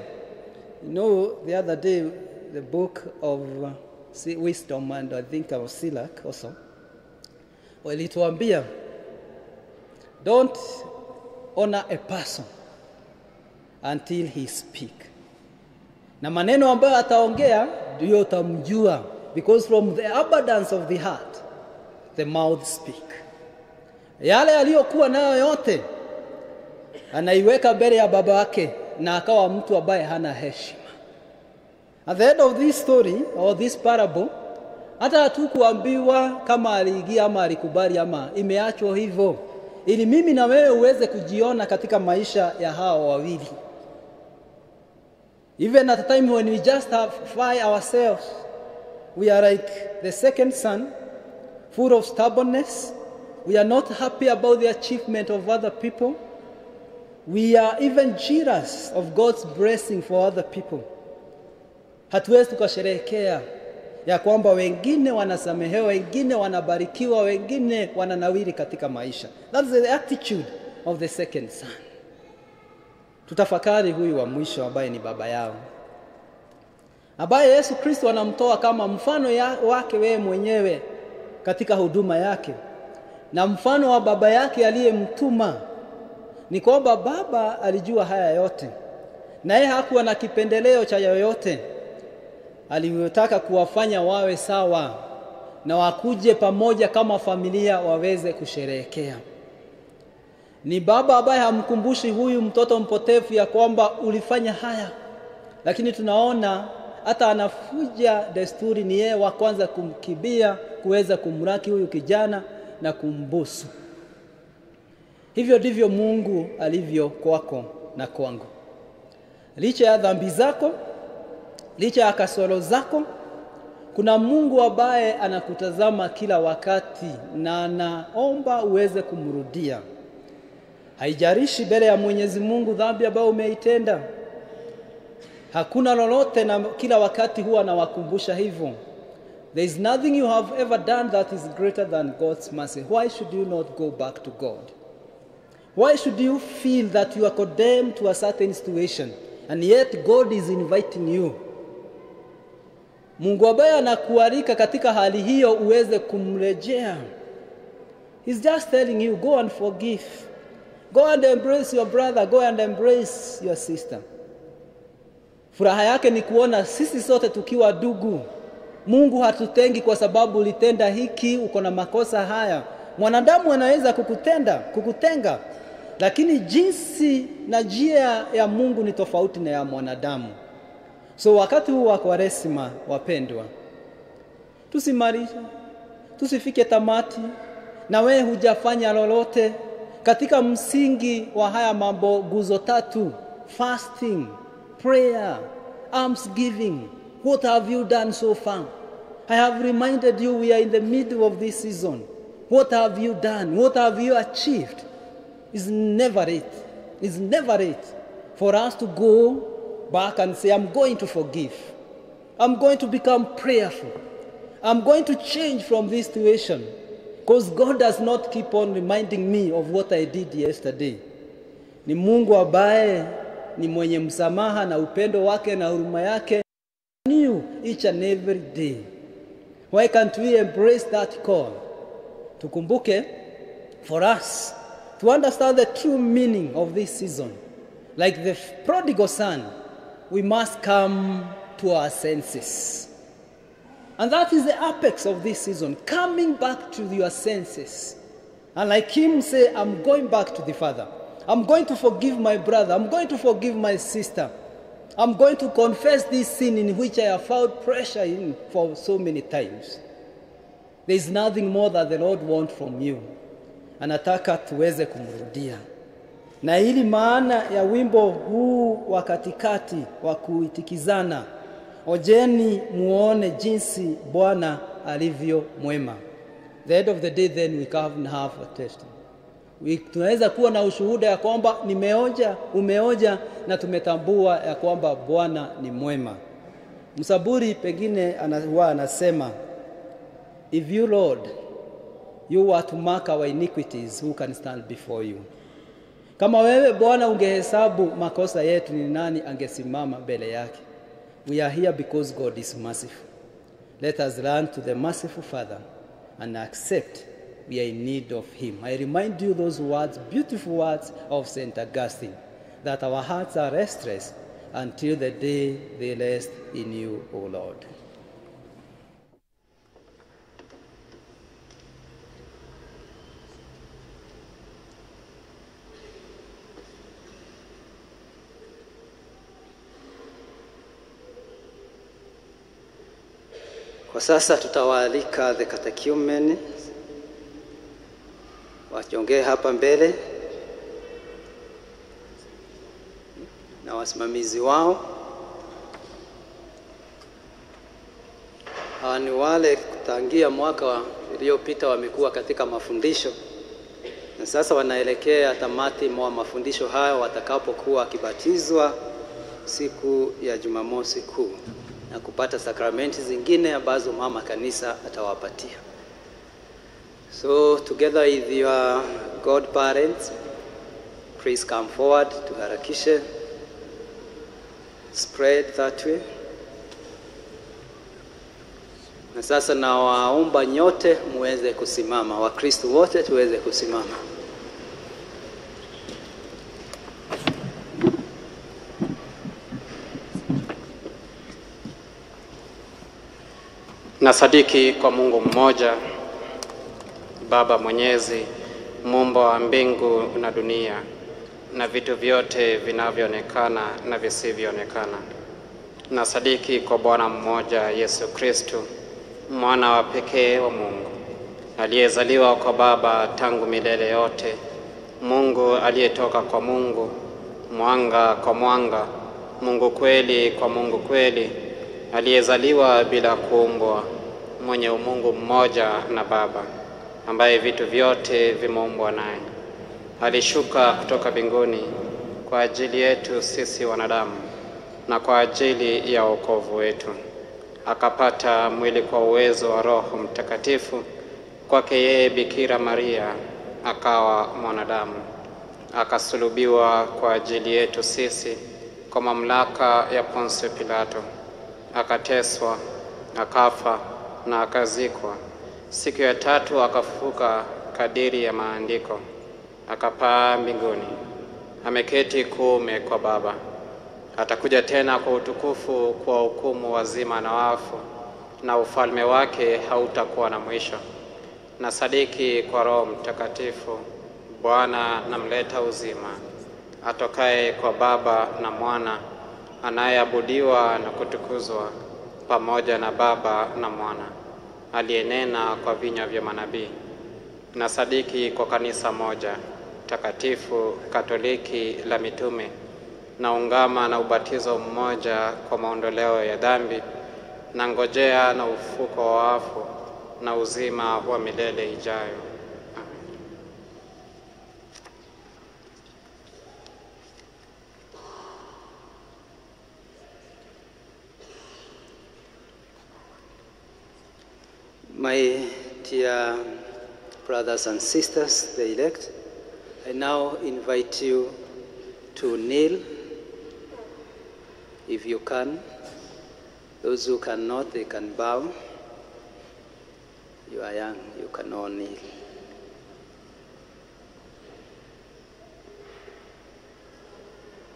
The other day the book of wisdom, and I think of Silak also, walituambia don't honor a person until he speak. Na maneno ambayo ataongea ndio utamjua, because from the abundance of the heart the mouth speak. Yale aliyokuwa nayo yote anaiweka mbele ya baba wake, na akawa mtu ambaye hana heshima. At the end of this story or this parable, hata hatukuambiwa kama aliingia ama alikubali ama imeachwa hivyo, ili mimi na wewe uweze kujiona katika maisha ya hao wawili. Even at the time when we justify ourselves, we are like the second son, full of stubbornness. We are not happy about the achievement of other people. We are even jealous of God's blessing for other people. Hatuwezi tukasherehekea ya kwamba wengine wanasamehewa, wengine wanabarikiwa, wengine wananawiri katika maisha. That's the attitude of the second son. Tutafakari huyu wa mwisho ambaye ni baba yao, ambaye Yesu Kristo anamtoa kama mfano wake wewe mwenyewe katika huduma yake. Na mfano wa baba yake aliyemtuma ni kwamba baba alijua haya yote, na yeye hakuwa na kipendeleo cha yoyote. Alitaka kuwafanya wawe sawa na wakuje pamoja kama familia waweze kusherehekea. Ni baba ambaye hamkumbushi huyu mtoto mpotevu ya kwamba ulifanya haya, lakini tunaona hata anafuja desturi, ni yeye wa kwanza kumkibia, kuweza kumraki huyu kijana na kumbusu. Hivyo ndivyo Mungu alivyo kwako na kwangu. Licha ya dhambi zako, licha ya kasoro zako, kuna Mungu ambaye anakutazama kila wakati na anaomba uweze kumrudia. Haijalishi mbele ya Mwenyezi Mungu dhambi ambayo umeitenda. Hakuna lolote, na kila wakati huwa anawakumbusha hivyo. There is nothing you have ever done that is greater than God's mercy. Why should you not go back to God? Why should you feel that you are condemned to a certain situation And yet God is inviting you. Mungu ambaye anakualika katika hali hiyo uweze kumrejea. He's just telling you, go and forgive. Go and embrace your brother. Go and embrace your sister. Furaha yake ni kuona sisi sote tukiwa ndugu. Mungu hatutengi kwa sababu ulitenda hiki, uko na makosa haya. Mwanadamu anaweza kukutenga. Lakini jinsi na njia ya Mungu ni tofauti na ya mwanadamu. So wakati huu wa Kwaresima, wapendwa, tusimalishe, tusifike tamati, na wewe hujafanya lolote katika msingi wa haya mambo guzo tatu: fasting, prayer, almsgiving. What have you done so far? I have reminded you we are in the middle of this season. What have you done? What have you achieved? It's never late. It's never late for us to go back and say, I'm going to forgive. I'm going to become prayerful. I'm going to change from this situation. Because God does not keep on reminding me of what I did yesterday. Ni Mungu ambaye ni mwenye msamaha na upendo wake na huruma yake new each and every day. Why can't we embrace that call? Tukumbuke, for us to understand the true meaning of this season, like the prodigal son, we must come to our senses. And that is the apex of this season, coming back to your senses. And like him say, I'm going back to the Father. I'm going to forgive my brother. I'm going to forgive my sister. I'm going to confess this sin in which I have found pressure in for so many times. There is nothing more that the Lord wants from you. Anataka tuweze kumrudia. Na ili maana ya wimbo huu wa katikati wa kuitikizana, ojeni muone jinsi Bwana alivyo mwema. The end of the day then we can have a testimony. Tunaweza kuwa na ushuhuda ya kwamba nimeoja, umeoja, na tumetambua ya kwamba Bwana ni mwema. Msaburi pengine anasema, if you Lord, you were to mark our iniquities, who can stand before you? Kama wewe Bwana ungehesabu makosa yetu, ni nani angesimama mbele yake? We are here because God is merciful. Let us run to the merciful Father and accept we are in need of him. I remind you those words, beautiful words of St. Augustine, that our hearts are restless until the day they rest in you, O Lord. Kwa sasa tutawaalika the catechumen wajiongee hapa mbele na wasimamizi wao. Hawa ni wale kutangia mwaka uliopita wamekuwa katika mafundisho, na sasa wanaelekea tamati mwa mafundisho hayo watakapokuwa kibatizwa siku ya Jumamosi Kuu na kupata sakramenti zingine ambazo mama kanisa atawapatia. So together with your godparents, please come forward to harakishe. Spread that way. Na sasa nawaomba nyote muweze kusimama. Wakristo wote tuweze kusimama. Na sadiki kwa Mungu mmoja, Baba Mwenyezi, muumba wa mbingu na dunia na vitu vyote vinavyoonekana na visivyoonekana. Na sadiki kwa Bwana mmoja Yesu Kristo, mwana wa pekee wa Mungu, aliyezaliwa kwa Baba tangu milele yote, Mungu aliyetoka kwa Mungu, mwanga kwa mwanga, Mungu kweli kwa Mungu kweli, aliyezaliwa bila kuumbwa, mwenye umungu mmoja na Baba, ambaye vitu vyote vimeumbwa naye. Alishuka kutoka mbinguni kwa ajili yetu sisi wanadamu na kwa ajili ya wokovu wetu. Akapata mwili kwa uwezo wa Roho Mtakatifu, kwake yeye Bikira Maria akawa mwanadamu. Akasulubiwa kwa ajili yetu sisi, kwa mamlaka ya Poncio Pilato, akateswa, akafa na akazikwa. Siku ya tatu akafufuka kadiri ya maandiko, akapaa mbinguni, ameketi kuume kwa Baba. Atakuja tena kwa utukufu kwa hukumu wazima na wafu, na ufalme wake hautakuwa na mwisho. Na sadiki kwa Roho Mtakatifu, Bwana na mleta uzima, atokaye kwa Baba na Mwana, anayeabudiwa na kutukuzwa pamoja na Baba na Mwana, aliyenena kwa vinywa vya manabii. Na sadiki kwa kanisa moja takatifu Katoliki la mitume, na ungama na ubatizo mmoja kwa maondoleo ya dhambi, na ngojea na ufuko wa wafu na uzima wa milele ijayo. My dear brothers and sisters, the elect, I now invite you to kneel if you can. Those who cannot, they can bow. You are young, you can all kneel.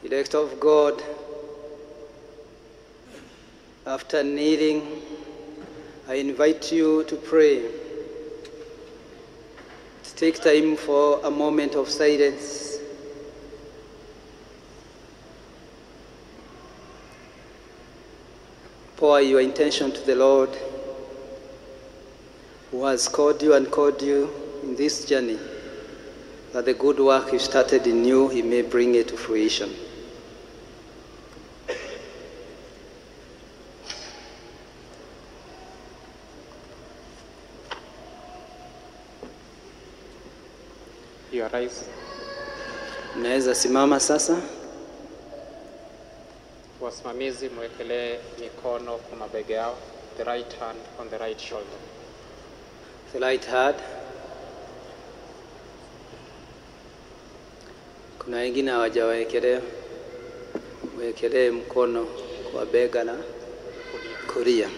Elect of God, after kneeling, I invite you to pray. To take time for a moment of silence. Pour your intention to the Lord, who has called you and called you in this journey, that the good work He started in you, He may bring it to fruition. You rise. Mnaweza simama sasa. Wasimamizi mwekelee mikono kwa mabega yao, the right hand on the right shoulder. The right hand. Kuna wengine hawajawekelea. Wekelee mkono kwa bega na kulia.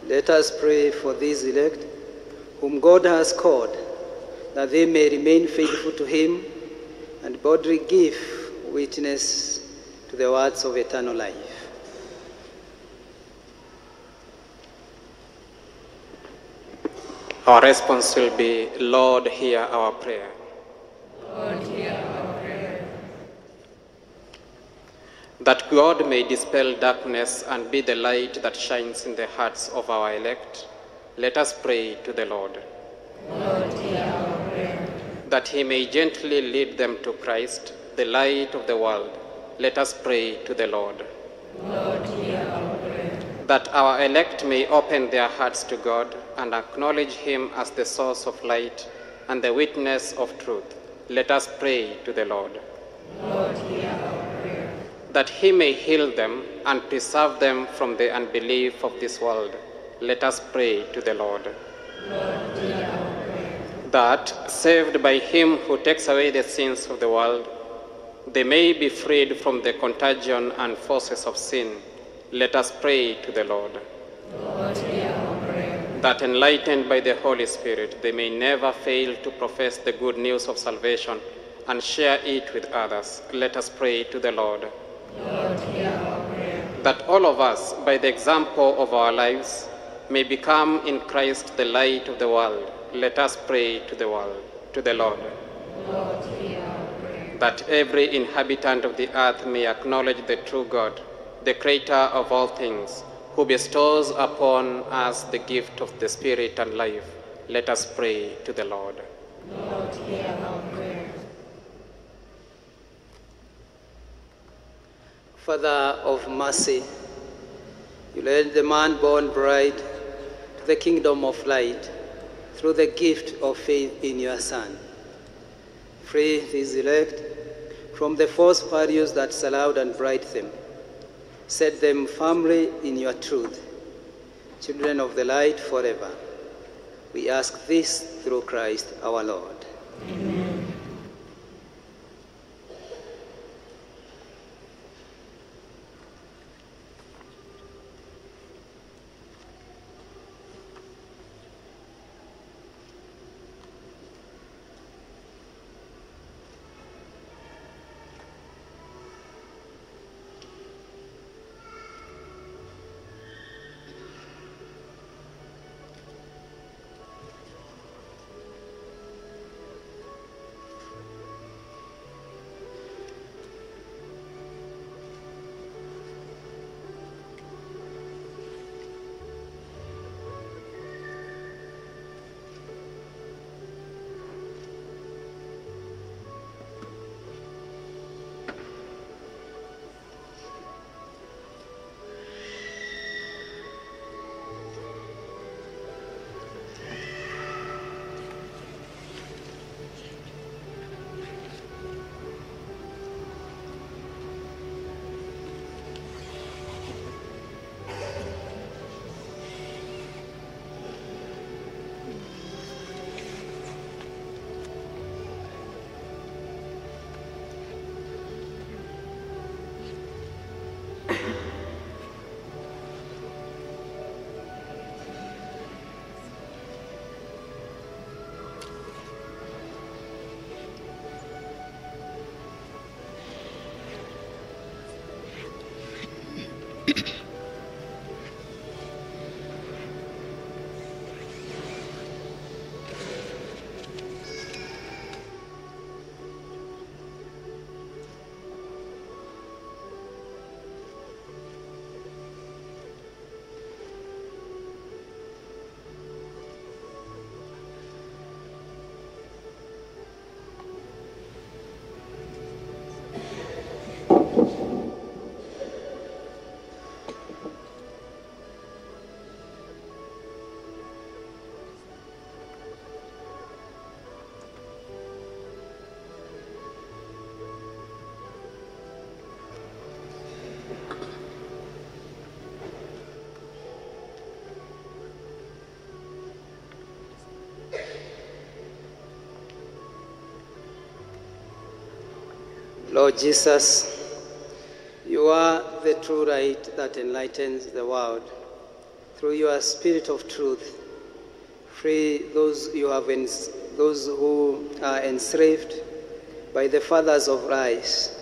Let us pray for these elect whom God has called, that they may remain faithful to Him and boldly give witness to the words of eternal life. Our response will be, Lord, hear our prayer. Lord, hear our prayer. That God may dispel darkness and be the light that shines in the hearts of our elect, let us pray to the Lord. Lord, hear our prayer. That He may gently lead them to Christ, the light of the world, let us pray to the Lord. Lord, hear our prayer. That our elect may open their hearts to God and acknowledge Him as the source of light and the witness of truth, let us pray to the Lord. Lord, hear our prayer. That He may heal them and preserve them from the unbelief of this world, let us pray to the Lord. Lord, hear our prayer. That, saved by Him who takes away the sins of the world, they may be freed from the contagion and forces of sin, let us pray to the Lord. Lord, hear our prayer. That, enlightened by the Holy Spirit, they may never fail to profess the good news of salvation and share it with others, let us pray to the Lord. Lord, hear our prayer. That all of us, by the example of our lives, may become in Christ the light of the world, let us pray to the world, to the Lord. Lord, hear our prayer. That every inhabitant of the earth may acknowledge the true God, the Creator of all things, who bestows upon us the gift of the Spirit and life, let us pray to the Lord. Lord, hear our prayer. Father of mercy, you led the man-born bride to the kingdom of light through the gift of faith in your Son. Free these elect from the false values that surround and blight them. Set them firmly in your truth, children of the light forever. We ask this through Christ our Lord. Amen. Lord Jesus, you are the true light that enlightens the world. Through your Spirit of truth, free those who are enslaved by the fathers of lies.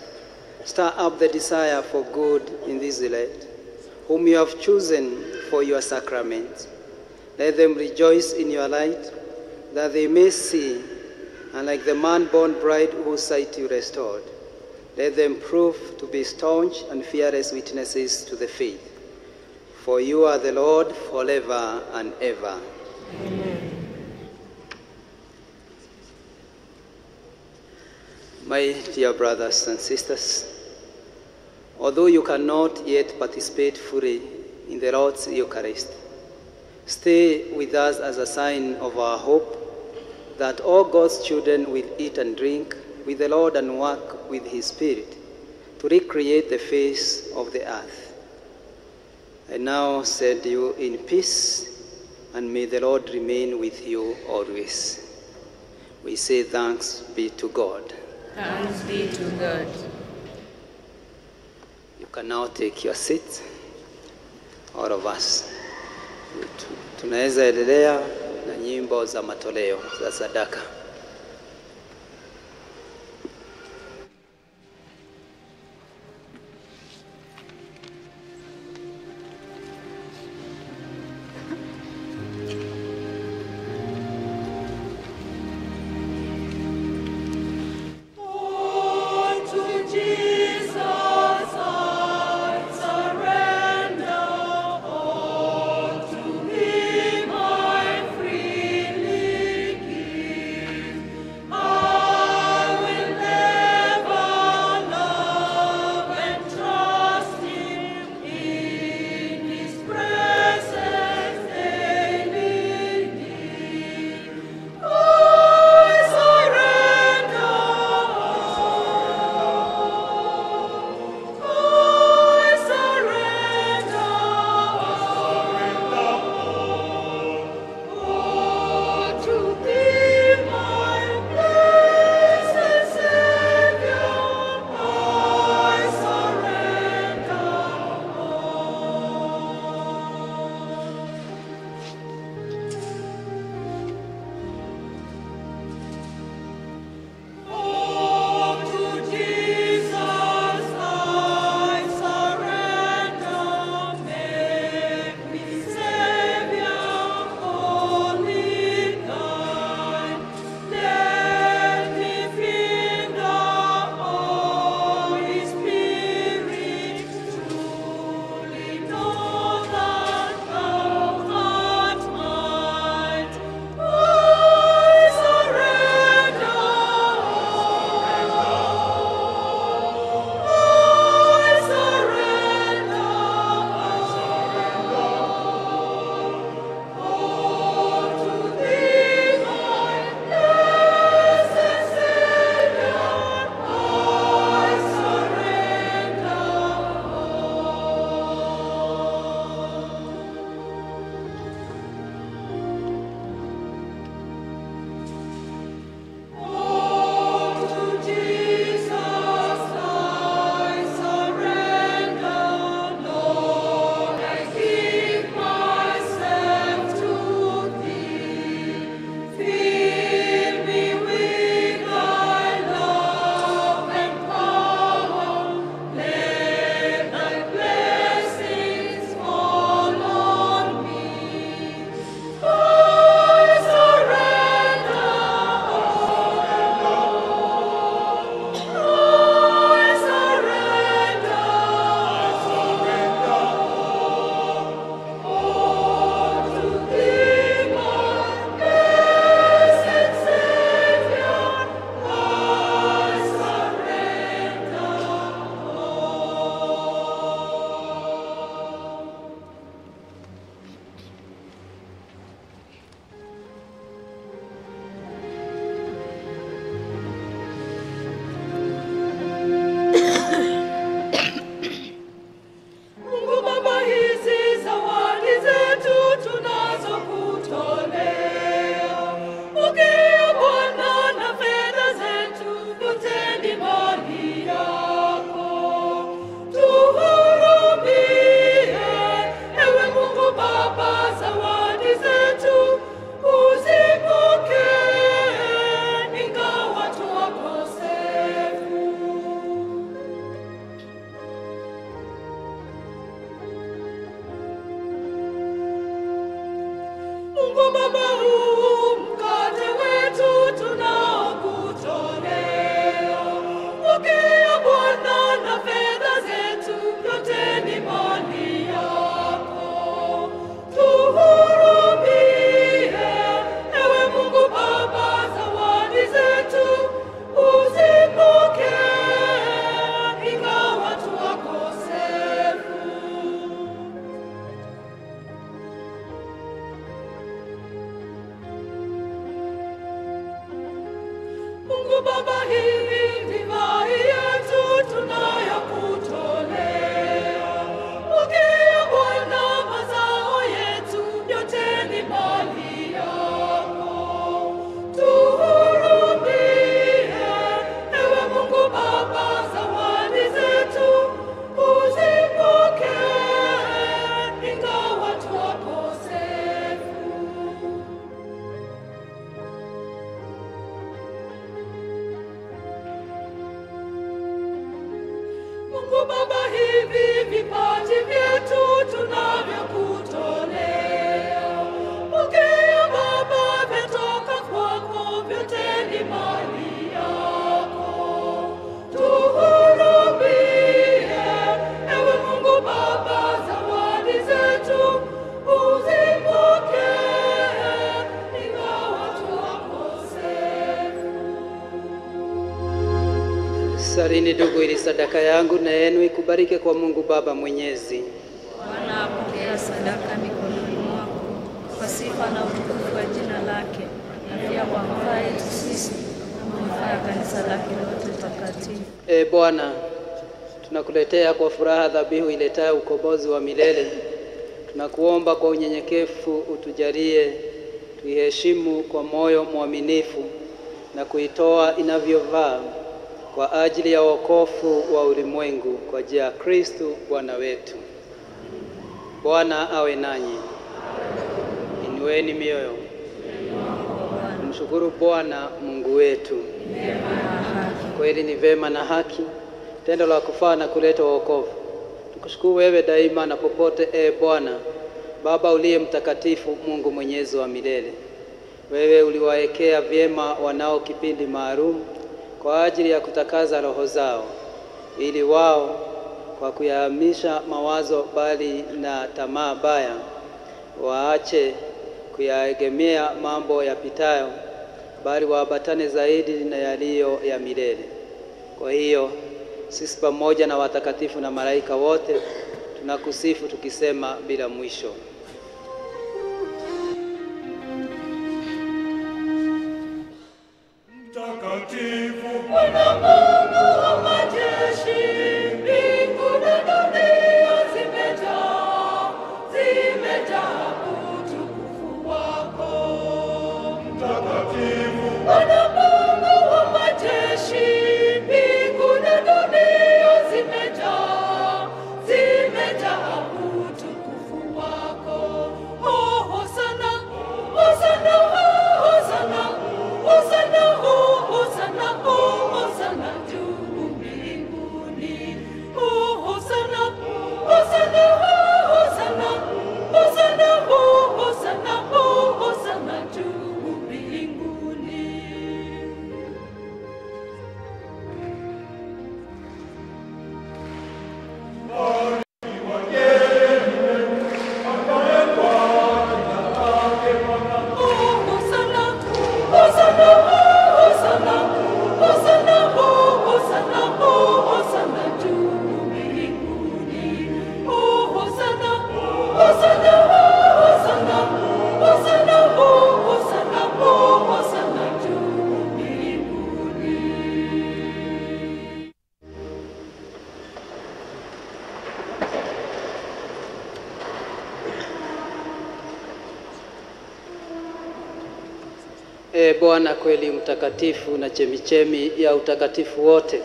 Stir up the desire for good in these elect, whom you have chosen for your sacrament. Let them rejoice in your light, that they may see, and like the man-born bride whose sight you restored, let them prove to be staunch and fearless witnesses to the faith. For you are the Lord forever and ever. Amen. My dear brothers and sisters, although you cannot yet participate fully in the Lord's Eucharist, stay with us as a sign of our hope that all God's children will eat and drink with the Lord and work with his Spirit to recreate the face of the earth. I now send you in peace, and may the Lord remain with you always. We say thanks be to God. Thanks be to God. You can now take your seat, all of us. Tunaweza endelea na nyimbo za matoleo za sadaka. Freely give. Mungu Baba, hii divai yetu tunayokutolea. Pokea Bwana mazao yetu, yote ni mali yako. Tuhurumie, ewe Mungu Baba, zawadi zetu uzipokee, ingawa twakosefu. Mungu Baba, hivi vipaji vyetu tunavyokutolea. Pokea Baba, vyatoka kwako, vyote ni mali yako. Tuhurumie, ewe Mungu Baba, zawadi zetu uzipokee, ingawa twakosefu. Salini ndugu, ili sadaka yangu na yenu ikubarike kwa Mungu Baba Mwenyezi. Bwana apokea sadaka mikononi mwako kwa sifa na utukufu wa jina lake, na pia kwa manufaa yetu sisi na manufaa ya kanisa lake lote takatifu. Bwana, tunakuletea kwa furaha dhabihu iletayo ukombozi wa milele. Tunakuomba kwa unyenyekevu utujalie tuiheshimu kwa moyo mwaminifu na kuitoa inavyofaa kwa ajili ya wokovu wa ulimwengu, kwa njia ya Kristo Bwana wetu. Bwana awe nanyi. Inueni mioyo. Mshukuru Bwana Mungu wetu. Kweli ni vema na haki, tendo la kufaa na kuleta wokovu. Tukushukuru wewe daima na popote, Bwana Baba uliye mtakatifu, Mungu mwenyezi wa milele. Wewe uliwaekea vyema wanao kipindi maalum kwa ajili ya kutakaza roho zao, ili wao kwa kuyahamisha mawazo bali na tamaa baya waache kuyaegemea mambo yapitayo, bali waambatane zaidi na yaliyo ya milele. Kwa hiyo sisi pamoja na watakatifu na malaika wote tunakusifu tukisema bila mwisho: Mtakatifu Bwana Mungu wa majeshi, mbingu na dunia zimejaa utukufu wako. mtakatifu Bwana Mungu wa majeshi, mbingu na dunia zimejaa utukufu wako. Oh, hosana, hosana, hosana, hosana, hosana, hosana juu mbinguni. Oh, hosana, hosana, hosana, hosana, hosana, hosana juu mbinguni. Bwana kweli mtakatifu na chemichemi ya utakatifu wote,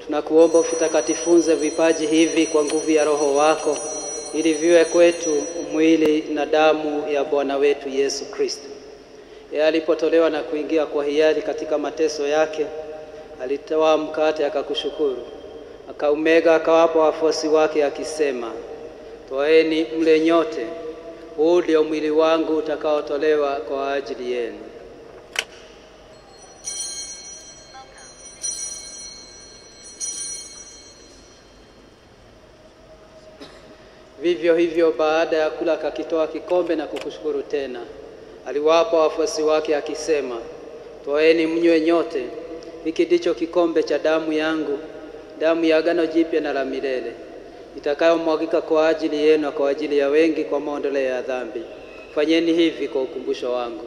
tunakuomba uvitakatifunze vipaji hivi kwa nguvu ya Roho wako, ili viwe kwetu mwili na damu ya Bwana wetu Yesu Kristo. Yeye alipotolewa na kuingia kwa hiari katika mateso yake, alitoa mkate akakushukuru, akaumega, akawapa wafuasi wake akisema, toeni mle nyote, huu ndio mwili wangu utakaotolewa kwa ajili yenu. Vivyo hivyo baada ya kula akakitoa kikombe na kukushukuru tena. Aliwapa wafuasi wake akisema, toeni mnywe nyote, hiki ndicho kikombe cha damu yangu, damu ya agano jipya na la milele, itakayomwagika kwa ajili yenu na kwa ajili ya wengi kwa maondoleo ya dhambi. Fanyeni hivi kwa ukumbusho wangu.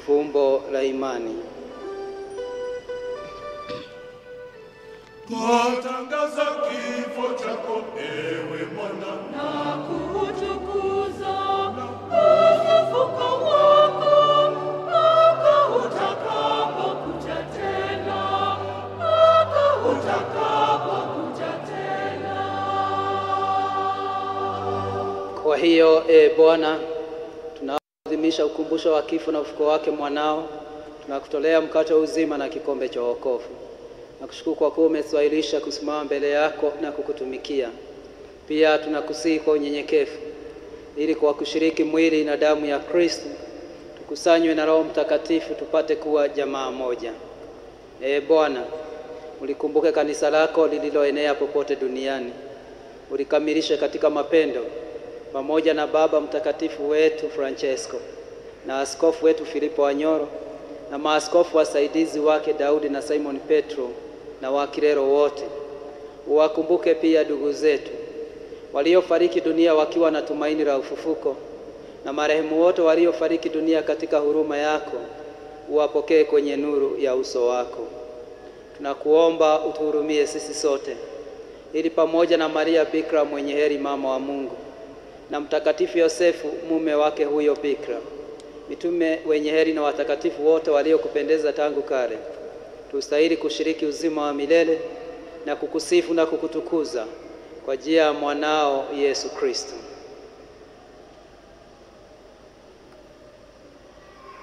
Fumbo la imani. Twatangaza kifo chako ewe Bwana, na kutukuza ufufuko wako mpaka utakapokuja tena, mpaka utakapokuja tena. Kwa hiyo Bwana, tunaadhimisha ukumbusho wa kifo na ufufuko wake mwanao. Tunakutolea mkate wa uzima na kikombe cha wokovu. Nakushukuru kwa kuwa umetuahirisha kusimama mbele yako na kukutumikia. Pia tunakusihi kwa unyenyekevu ili kwa kushiriki mwili na damu ya Kristo tukusanywe na Roho Mtakatifu tupate kuwa jamaa moja. Bwana, ulikumbuke kanisa lako lililoenea popote duniani. Ulikamilishe katika mapendo pamoja na Baba Mtakatifu wetu Francesco na askofu wetu Filipo Anyoro na maaskofu wasaidizi wake Daudi na Simon Petro na wakilero wote. Uwakumbuke pia ndugu zetu waliofariki dunia wakiwa na tumaini la ufufuko, na marehemu wote waliofariki dunia katika huruma yako uwapokee kwenye nuru ya uso wako. Tunakuomba utuhurumie sisi sote, ili pamoja na Maria Bikira mwenye heri mama wa Mungu na Mtakatifu Yosefu mume wake huyo Bikira, mitume wenye heri na watakatifu wote waliokupendeza tangu kale, tustahili kushiriki uzima wa milele na kukusifu na kukutukuza kwa njia ya mwanao Yesu Kristo.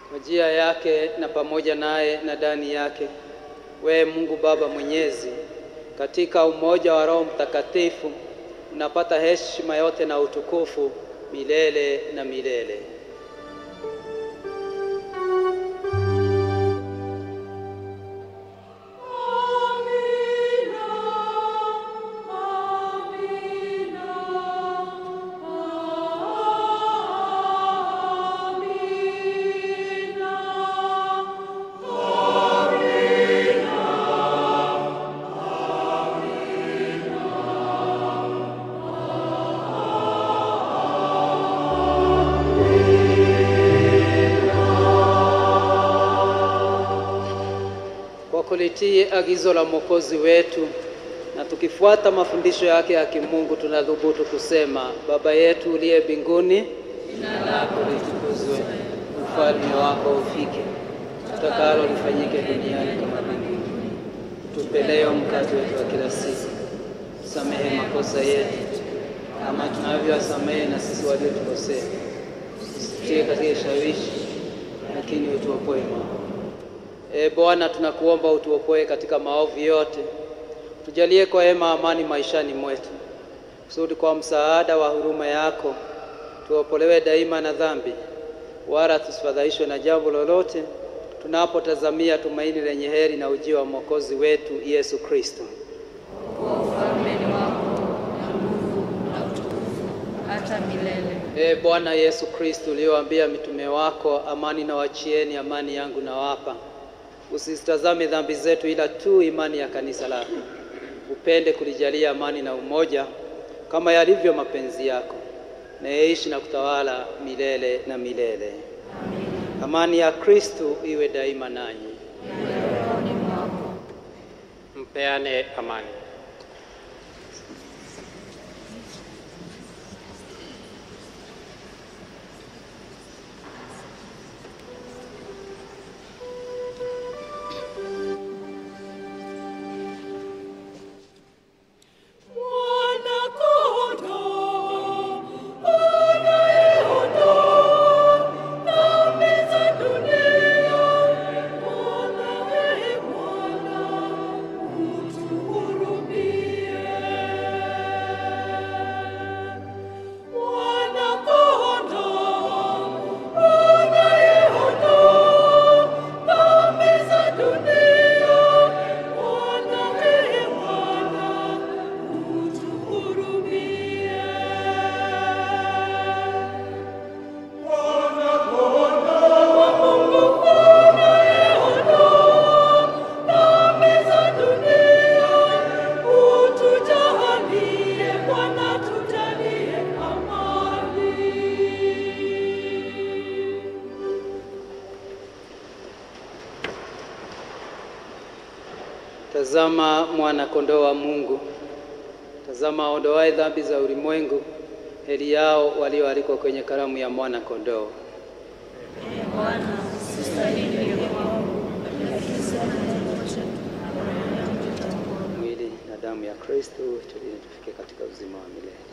Kwa njia yake na pamoja naye na ndani yake, wewe Mungu Baba Mwenyezi, katika umoja wa Roho Mtakatifu, unapata heshima yote na utukufu milele na milele. Kulitii agizo la Mwokozi wetu na tukifuata mafundisho yake ya kimungu, tunadhubutu kusema: Baba yetu uliye mbinguni, jina lako litukuzwe, ufalme wako ufike, utakalo lifanyike duniani kama mbinguni. Tupe leo mkate wetu wa kila siku. Samehe makosa yetu kama tunavyowasamehe na sisi waliotukosea, usitie katika shawishi, lakini utuopoe maovu. Bwana, tunakuomba utuopoe katika maovu yote. Tujalie kwa hema amani maishani mwetu, kusudi kwa msaada wa huruma yako tuopolewe daima na dhambi, wala tusifadhaishwe na jambo lolote, tunapotazamia tumaini lenye heri na ujio wa Mwokozi wetu Yesu Kristo. Ufalme ni wako na nguvu na utukufu hata milele. Bwana Yesu Kristo, uliowaambia mitume wako, amani na wachieni, amani yangu na wapa, usitazame dhambi zetu ila tu imani ya kanisa lako. Upende kulijalia amani na umoja kama yalivyo mapenzi yako, na yaishi na kutawala milele na milele. Amen. Amani ya Kristo iwe daima nanyi. Mpeane amani. Hurumie. Tazama mwana kondoo wa Mungu, tazama aondoaye dhambi za ulimwengu. Heri yao walioalikwa kwenye karamu ya mwana kondoo. Bwana, sistahili kwangu, lakini sema neno moja tu, Mwili na damu ya Kristo tulie tufike katika uzima wa milele.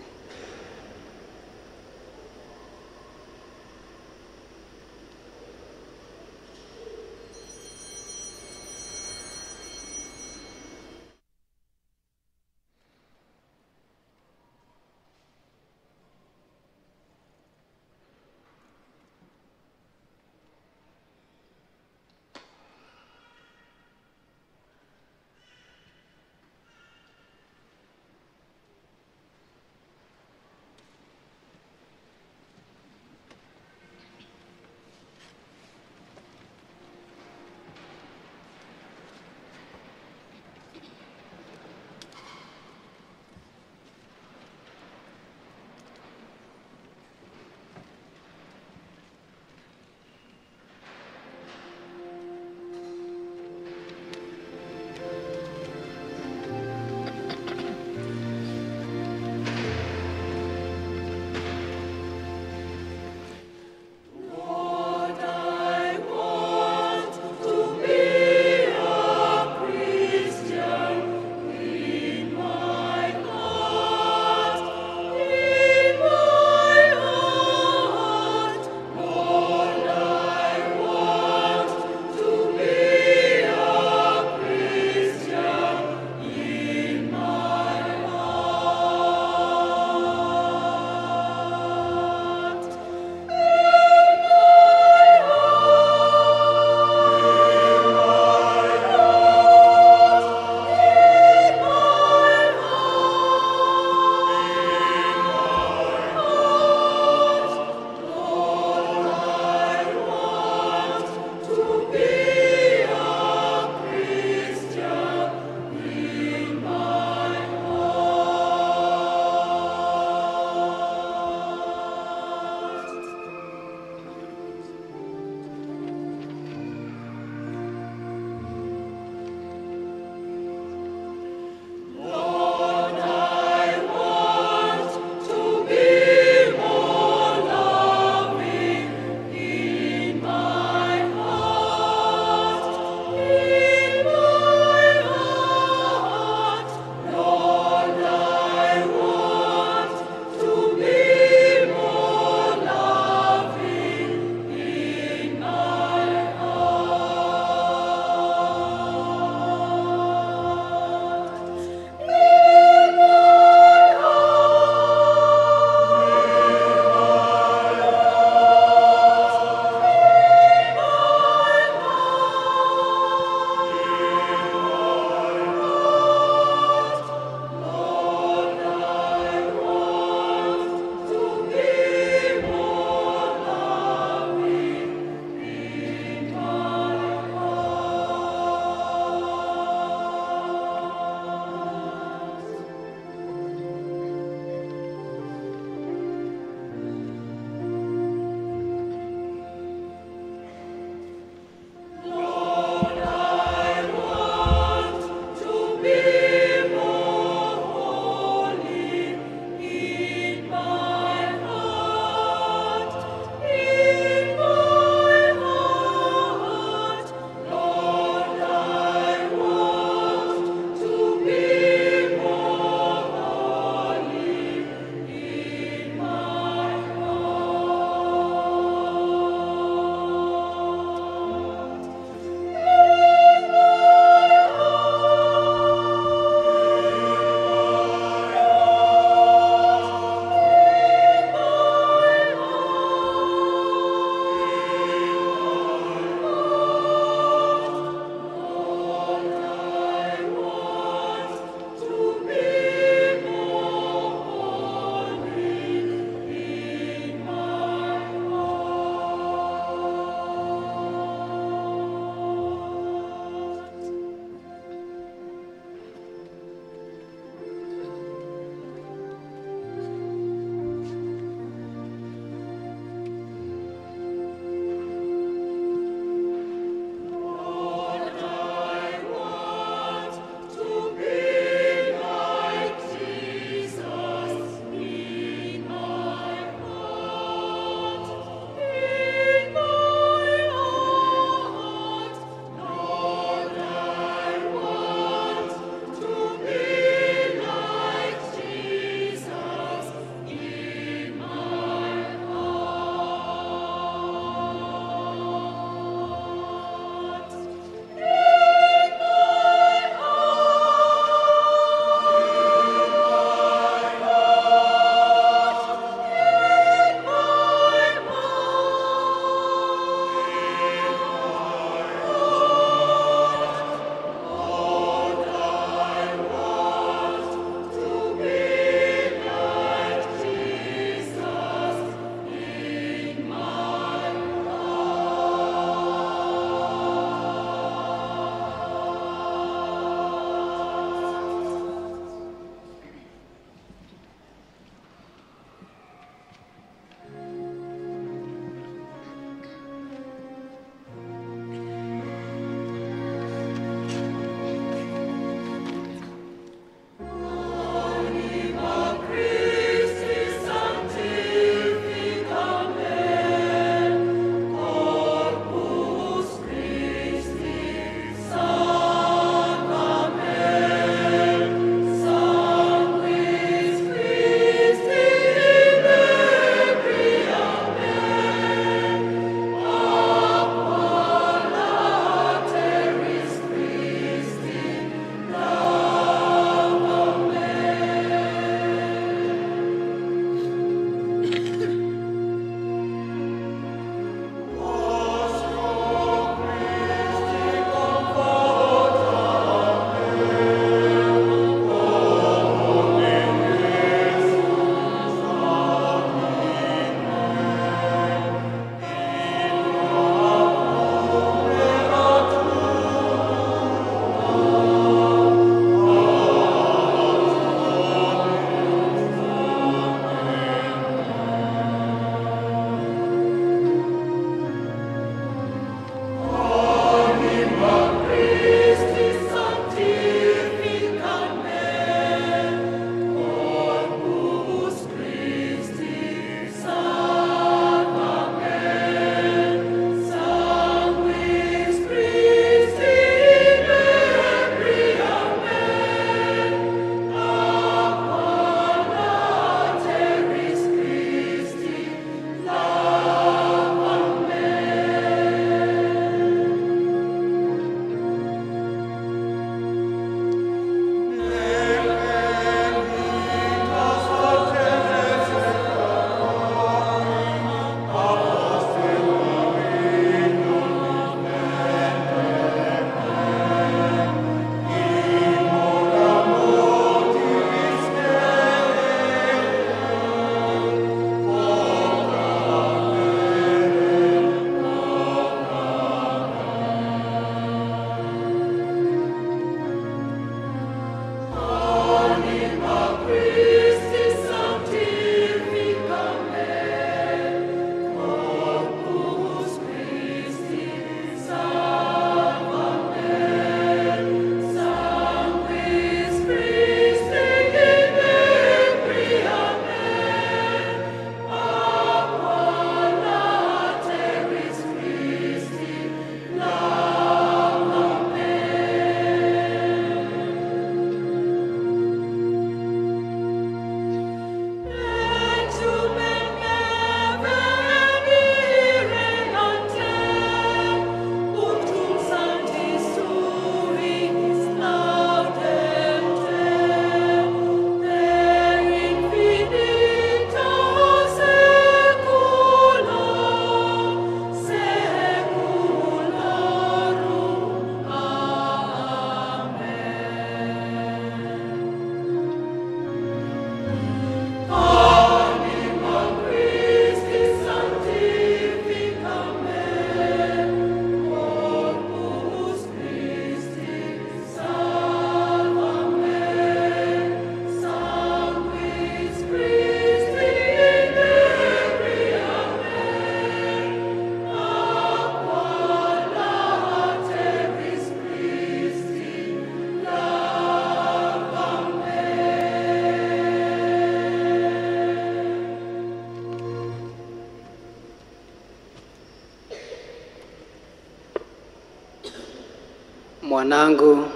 Mwanangu,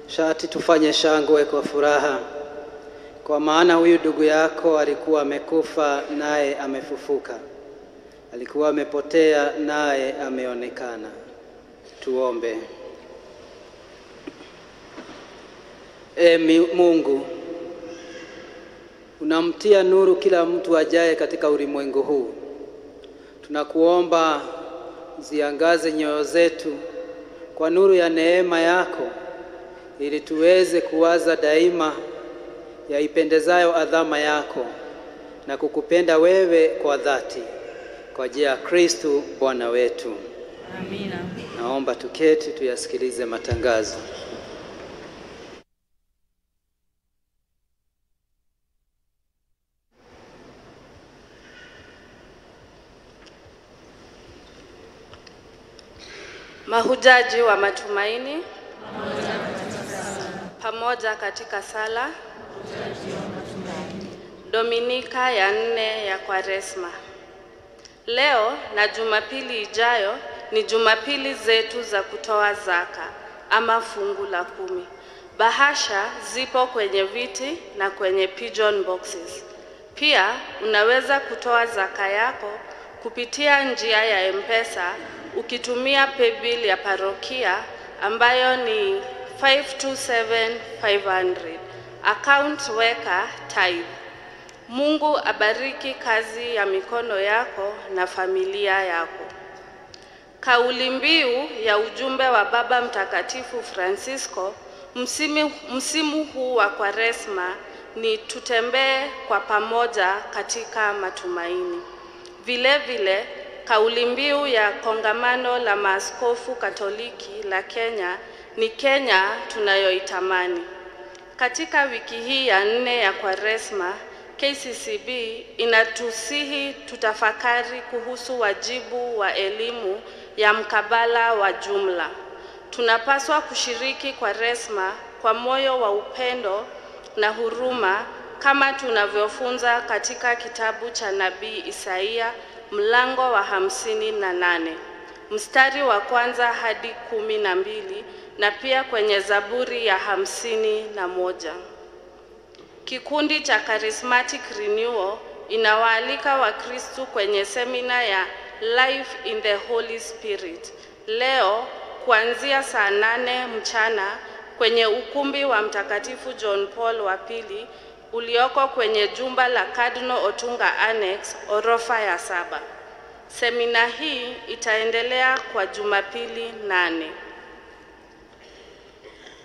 shati tufanye shangwe kwa furaha, kwa maana huyu ndugu yako alikuwa amekufa naye amefufuka, alikuwa amepotea naye ameonekana. Tuombe. Mungu, unamtia nuru kila mtu ajaye katika ulimwengu huu. Tunakuomba ziangaze nyoyo zetu kwa nuru ya neema yako, ili tuweze kuwaza daima yaipendezayo adhama yako na kukupenda wewe kwa dhati, kwa njia ya Kristo Bwana wetu. Amina. Naomba tuketi tuyasikilize matangazo. Mahujaji wa matumaini pamoja katika sala. Dominika ya 4 ya Kwaresma. Leo na Jumapili ijayo ni Jumapili zetu za kutoa zaka ama fungu la 10. Bahasha zipo kwenye viti na kwenye pigeon boxes. Pia unaweza kutoa zaka yako kupitia njia ya M-Pesa ukitumia paybill ya parokia ambayo ni 527500. Account weka tithe. Mungu abariki kazi ya mikono yako na familia yako. Kauli mbiu ya ujumbe wa Baba Mtakatifu Francisco msimu huu wa Kwaresma ni tutembee kwa pamoja katika matumaini. Vile vile kauli mbiu ya kongamano la maaskofu Katoliki la Kenya ni Kenya tunayoitamani. Katika wiki hii ya 4 ya Kwaresma, KCCB inatusihi tutafakari kuhusu wajibu wa elimu ya mkabala wa jumla. Tunapaswa kushiriki Kwaresma kwa moyo wa upendo na huruma kama tunavyofunza katika kitabu cha Nabii Isaia mlango wa 58, mstari wa 1 hadi 12 na pia kwenye Zaburi ya 51. Kikundi cha Charismatic Renewal inawaalika Wakristo kwenye semina ya Life in the Holy Spirit leo kuanzia saa 8 mchana kwenye ukumbi wa Mtakatifu John Paul wa pili ulioko kwenye jumba la Cardinal Otunga Annex, orofa ya 7. Semina hii itaendelea kwa Jumapili 8.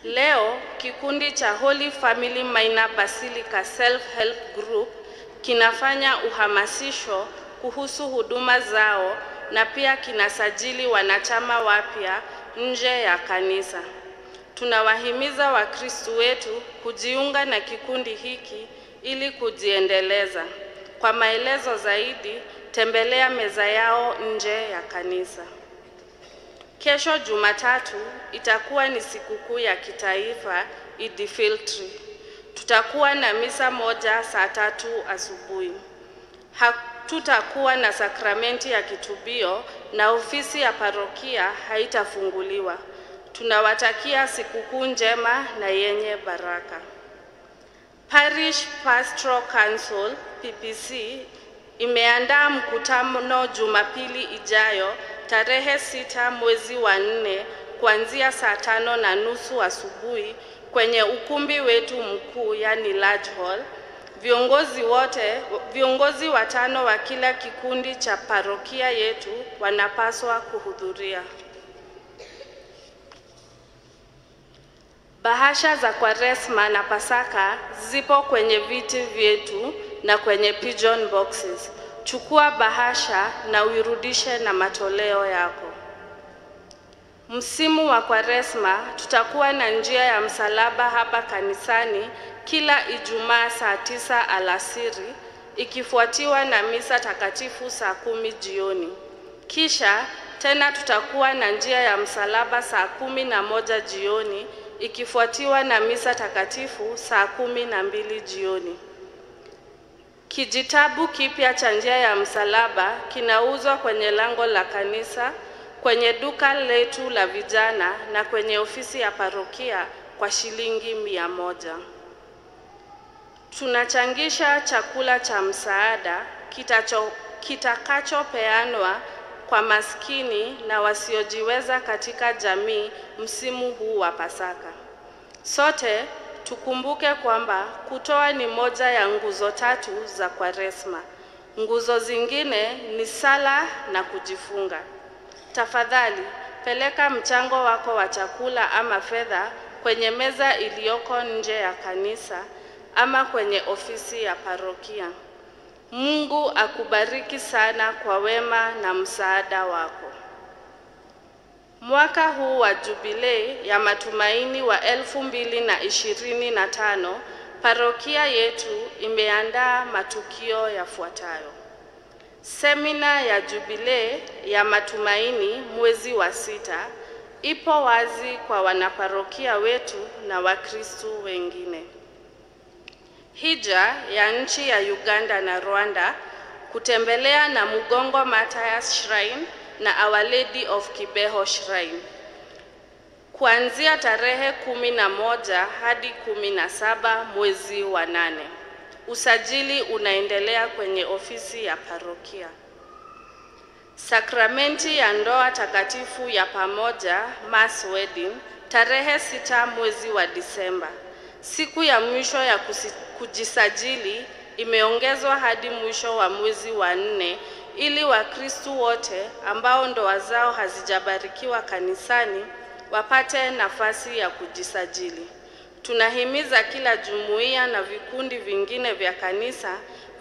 Leo kikundi cha Holy Family Minor Basilica Self-Help Group kinafanya uhamasisho kuhusu huduma zao na pia kinasajili wanachama wapya nje ya kanisa. Tunawahimiza Wakristo wetu kujiunga na kikundi hiki ili kujiendeleza. Kwa maelezo zaidi, tembelea meza yao nje ya kanisa. Kesho Jumatatu itakuwa ni sikukuu ya kitaifa Eid-el-Fitr. Tutakuwa na misa moja saa 3 asubuhi. Hatutakuwa na sakramenti ya kitubio na ofisi ya parokia haitafunguliwa. Tunawatakia sikukuu njema na yenye baraka. Parish Pastoral Council PPC imeandaa mkutano Jumapili ijayo tarehe 6 mwezi wa 4 kuanzia saa 5:30 asubuhi kwenye ukumbi wetu mkuu, yani large hall. Viongozi 5 wa kila kikundi cha parokia yetu wanapaswa kuhudhuria. Bahasha za Kwaresma na Pasaka zipo kwenye viti vyetu na kwenye pigeon boxes. Chukua bahasha na uirudishe na matoleo yako. Msimu wa Kwaresma tutakuwa na njia ya msalaba hapa kanisani kila Ijumaa saa 9 alasiri, ikifuatiwa na misa takatifu saa 10 jioni. Kisha tena tutakuwa na njia ya msalaba saa 11 jioni, ikifuatiwa na misa takatifu saa 12 jioni. Kijitabu kipya cha njia ya msalaba kinauzwa kwenye lango la kanisa kwenye duka letu la vijana na kwenye ofisi ya parokia kwa shilingi 100. Tunachangisha chakula cha msaada kitakachopeanwa kwa maskini na wasiojiweza katika jamii msimu huu wa Pasaka. Sote tukumbuke kwamba kutoa ni moja ya nguzo 3 za Kwaresma. Nguzo zingine ni sala na kujifunga. Tafadhali, peleka mchango wako wa chakula ama fedha kwenye meza iliyoko nje ya kanisa ama kwenye ofisi ya parokia. Mungu akubariki sana kwa wema na msaada wako. Mwaka huu wa Jubilei ya Matumaini wa 2025, parokia yetu imeandaa matukio yafuatayo. Semina ya Jubilei ya Matumaini mwezi wa 6 ipo wazi kwa wanaparokia wetu na Wakristo wengine. Hija ya nchi ya Uganda na Rwanda kutembelea na Mugongo Mathias Shrine na Our Lady of Kibeho Shrine. Kuanzia tarehe 11 hadi 17 mwezi wa 8. Usajili unaendelea kwenye ofisi ya parokia. Sakramenti ya ndoa takatifu ya pamoja, Mass Wedding, tarehe 6 mwezi wa Disemba. Siku ya mwisho ya kujisajili imeongezwa hadi mwisho wa mwezi wa 4 ili Wakristo wote ambao ndoa zao hazijabarikiwa kanisani wapate nafasi ya kujisajili. Tunahimiza kila jumuiya na vikundi vingine vya kanisa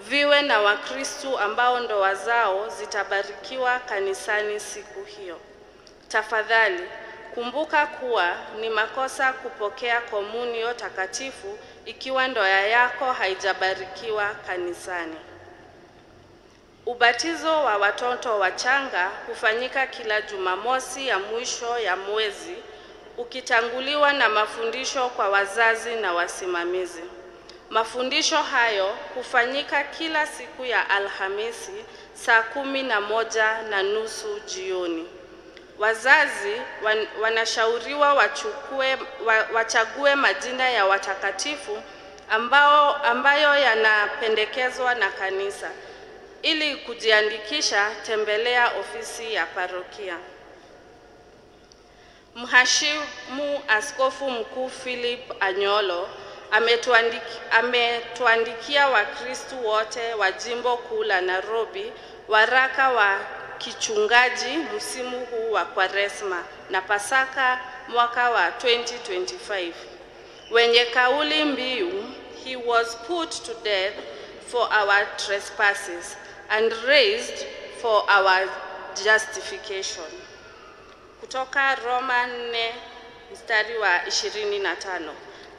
viwe na Wakristo ambao ndoa zao zitabarikiwa kanisani siku hiyo. Tafadhali, kumbuka kuwa ni makosa kupokea komunio takatifu ikiwa ndoa yako haijabarikiwa kanisani. Ubatizo wa watoto wachanga hufanyika kila Jumamosi ya mwisho ya mwezi, ukitanguliwa na mafundisho kwa wazazi na wasimamizi. Mafundisho hayo hufanyika kila siku ya Alhamisi saa 11:30 jioni. Wazazi wanashauriwa wachague majina ya watakatifu ambayo yanapendekezwa na kanisa. Ili kujiandikisha, tembelea ofisi ya parokia. Mhashimu Askofu Mkuu Philip Anyolo ametuandikia Wakristo wote wa jimbo kuu la Nairobi waraka wa kichungaji msimu huu wa Kwaresma na Pasaka mwaka wa 2025 wenye kauli mbiu He was put to death for our trespasses and raised for our justification. Kutoka Roma 4:25.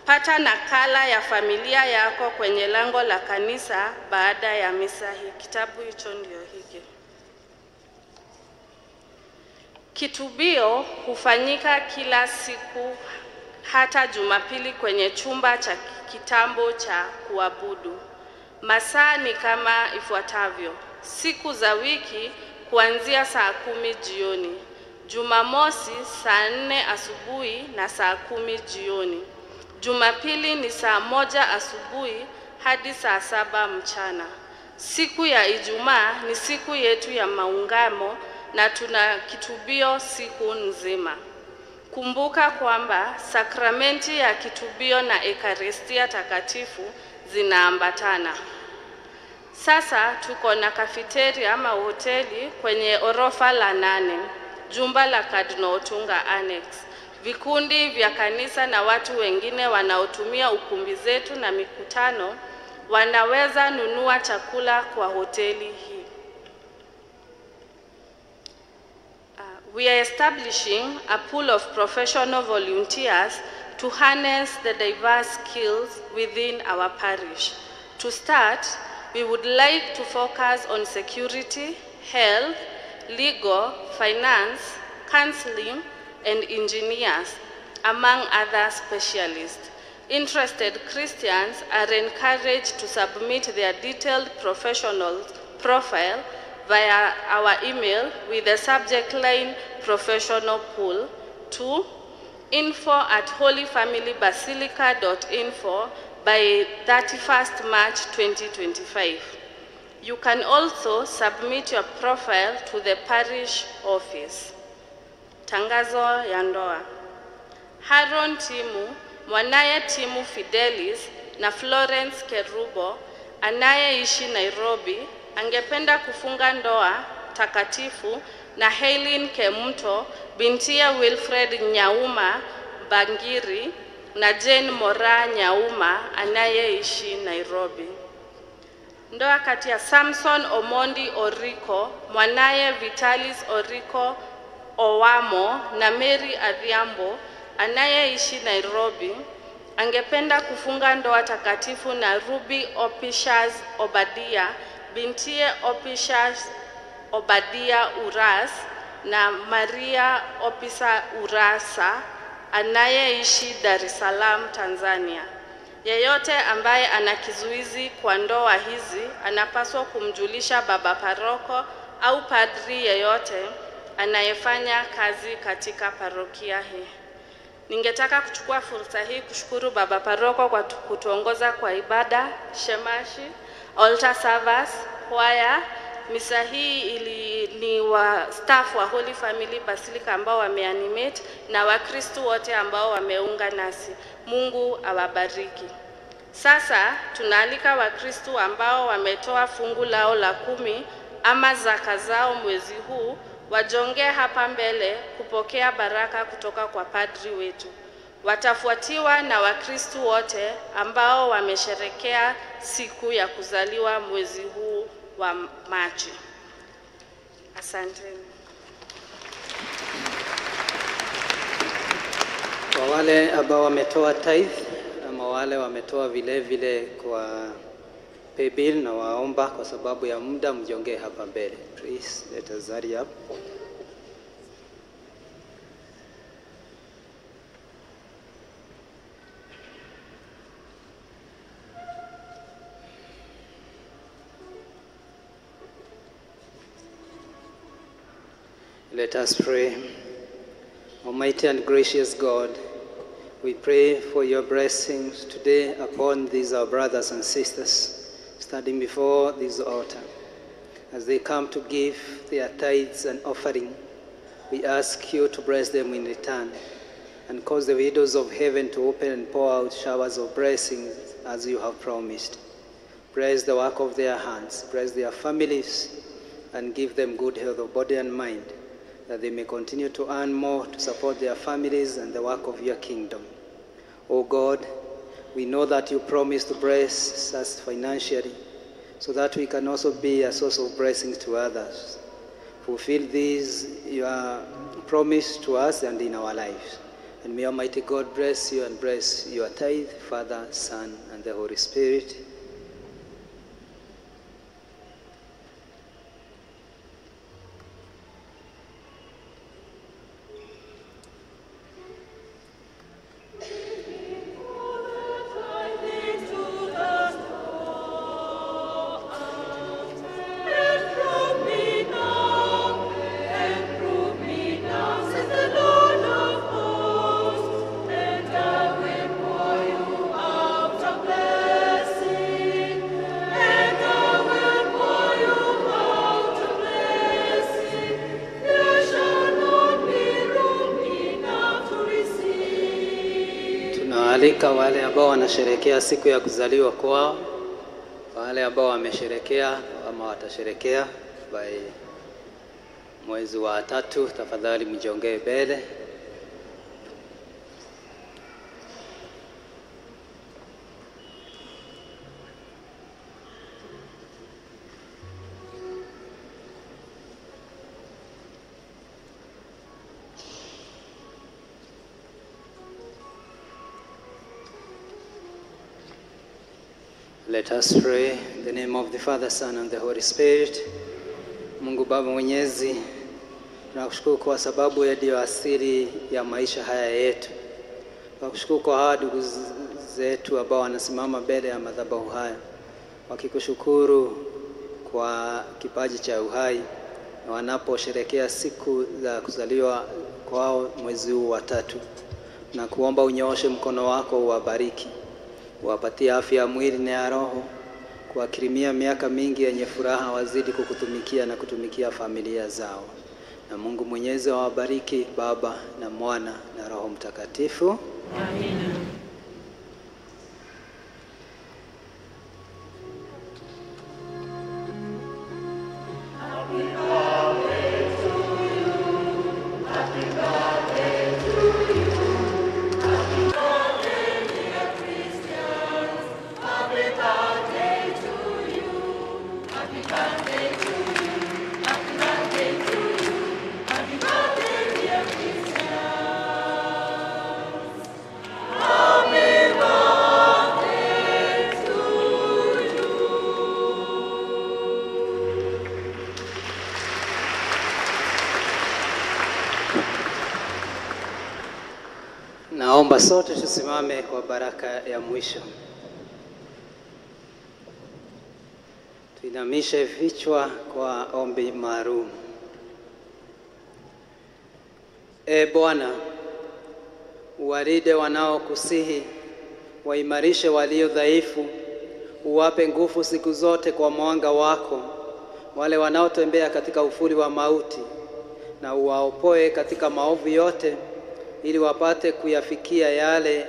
Pata nakala ya familia yako kwenye lango la kanisa baada ya misa hii. Kitabu hicho ndio hiki. Kitubio hufanyika kila siku hata Jumapili kwenye chumba cha kitambo cha kuabudu. Masaa ni kama ifuatavyo. Siku za wiki kuanzia saa 10 jioni. Jumamosi saa 4 asubuhi na saa 10 jioni. Jumapili ni saa 1 asubuhi hadi saa 7 mchana. Siku ya Ijumaa ni siku yetu ya maungamo na tuna kitubio siku nzima. Kumbuka kwamba sakramenti ya kitubio na Ekaristia takatifu zinaambatana. Sasa tuko na kafeteria ama hoteli kwenye orofa la 8, jumba la Cardinal Otunga Annex. Vikundi vya kanisa na watu wengine wanaotumia ukumbi zetu na mikutano wanaweza nunua chakula kwa hoteli hii. We are establishing a pool of professional volunteers to harness the diverse skills within our parish. To start, we would like to focus on security, health, legal, finance, counseling, and engineers, among other specialists. Interested Christians are encouraged to submit their detailed professional profile via our email with the subject line professional pool to info@holyfamilybasilica.info by 31st March 2025. You can also submit your profile to the parish office. Tangazo ya ndoa. Haron Timu, mwanaye Timu Fidelis na Florence Kerubo anayeishi Nairobi angependa kufunga ndoa takatifu na Helen Kemuto bintiye Wilfred Nyauma Bangiri na Jane Mora Nyauma anayeishi Nairobi. Ndoa kati ya Samson Omondi Oriko mwanaye Vitalis Oriko Owamo na Mary Adhiambo anayeishi Nairobi angependa kufunga ndoa takatifu na Ruby Opishas Obadia bintiye Opishas Obadia Uras na Maria Opisa Urasa anayeishi Dar es Salaam, Tanzania. Yeyote ambaye ana kizuizi kwa ndoa hizi anapaswa kumjulisha baba paroko au padri yeyote anayefanya kazi katika parokia hii. Ningetaka kuchukua fursa hii kushukuru baba paroko kwa kutuongoza kwa ibada, shemashi, altar service, choir. Misa hii ni wa staff wa Holy Family Basilica ambao wameanimate na Wakristo wote ambao wameunga nasi. Mungu awabariki. Sasa tunaalika Wakristo ambao wametoa fungu lao la 10 ama zaka zao mwezi huu wajonge hapa mbele kupokea baraka kutoka kwa padri wetu. Watafuatiwa na Wakristo wote ambao wamesherekea siku ya kuzaliwa mwezi huu wa Machi. Asante. Kwa wale ambao wametoa tithe ama wale wametoa vile vile kwa pay bill, na waomba kwa sababu ya muda mjongee hapa mbele. Please let us hurry up. Let us pray. Almighty and gracious God, we pray for your blessings today upon these our brothers and sisters standing before this altar. As they come to give their tithes and offering, we ask you to bless them in return and cause the windows of heaven to open and pour out showers of blessings as you have promised. Bless the work of their hands, bless their families, and give them good health of body and mind, that they may continue to earn more to support their families and the work of your kingdom. O God, we know that you promised to bless us financially so that we can also be a source of blessings to others. Fulfill these, your promise to us and in our lives. And may Almighty God bless you and bless your tithe, Father, Son, and the Holy Spirit. Tunaalika wale ambao wanasherehekea siku ya kuzaliwa kwao, wale ambao wamesherehekea ama watasherehekea by mwezi wa 3, tafadhali mjongee mbele. Let us pray in the name of the Father, Son, and the Holy Spirit. Mungu Baba Mwenyezi, tunakushukuru kwa sababu ya ndio asili ya maisha haya yetu. Tunakushukuru kwa hawa ndugu zetu ambao wanasimama mbele ya madhabahu haya, wakikushukuru kwa kipaji cha uhai na wanaposherehekea siku za kuzaliwa kwao mwezi huu wa 3, na kuomba unyooshe mkono wako uwabariki, uwapatie afya ya mwili na ya roho, kuwakirimia miaka mingi yenye furaha, wazidi kukutumikia na kutumikia familia zao. Na Mungu Mwenyezi awabariki Baba na Mwana na Roho Mtakatifu. Amina. Naomba sote tusimame kwa baraka ya mwisho. Tuinamishe vichwa kwa ombi maalum. Bwana, uwalinde wanaokusihi, waimarishe walio dhaifu, uwape nguvu siku zote kwa mwanga wako, wale wanaotembea katika ufuri wa mauti, na uwaopoe katika maovu yote, ili wapate kuyafikia yale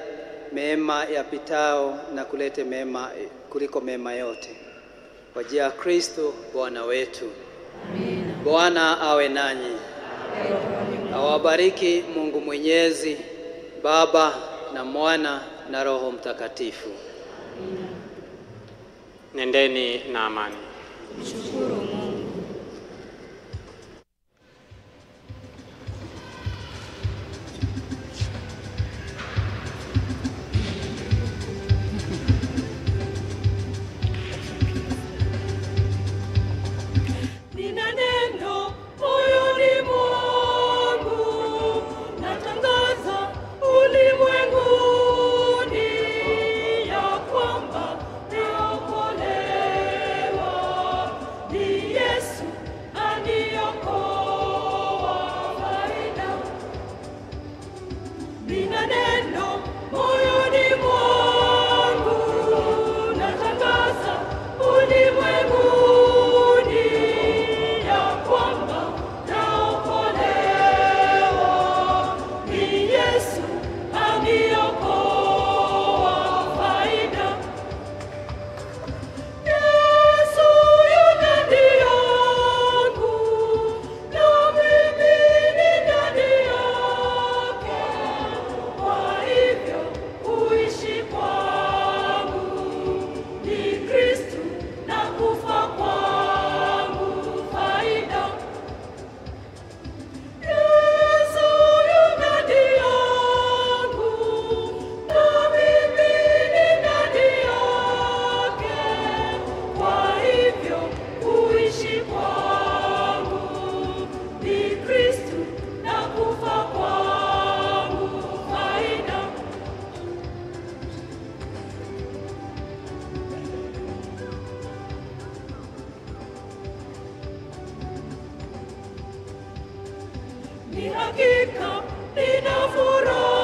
mema yapitao na kulete mema kuliko mema yote. Kwa njia ya Kristo Bwana wetu. Amina. Bwana awe nanyi. Awabariki Mungu Mwenyezi, Baba na Mwana na Roho Mtakatifu. Amina. Nendeni na amani. Mshukuru Mungu. Nina neno moyoni mwangu, natangaza ulimwenguni ya kwamba naokolewa. Ni Yesu aniokoa faida. Nina neno moyoni mwangu, natangaza ulimwenguni ya kwamba naokolewa. Ni Yesu aniokoa faida. Yesu yu ndani yangu, na mimi ni ndani yake. Kwa hivyo kuishi kwangu ni Kristo, na kufa kwangu faida. Yesu yu ndani yangu, na mimi ni ndani yake. Kwa hivyo kuishi kwangu ni Kristo, na kufa kwangu faida. Ni hakika nina furaha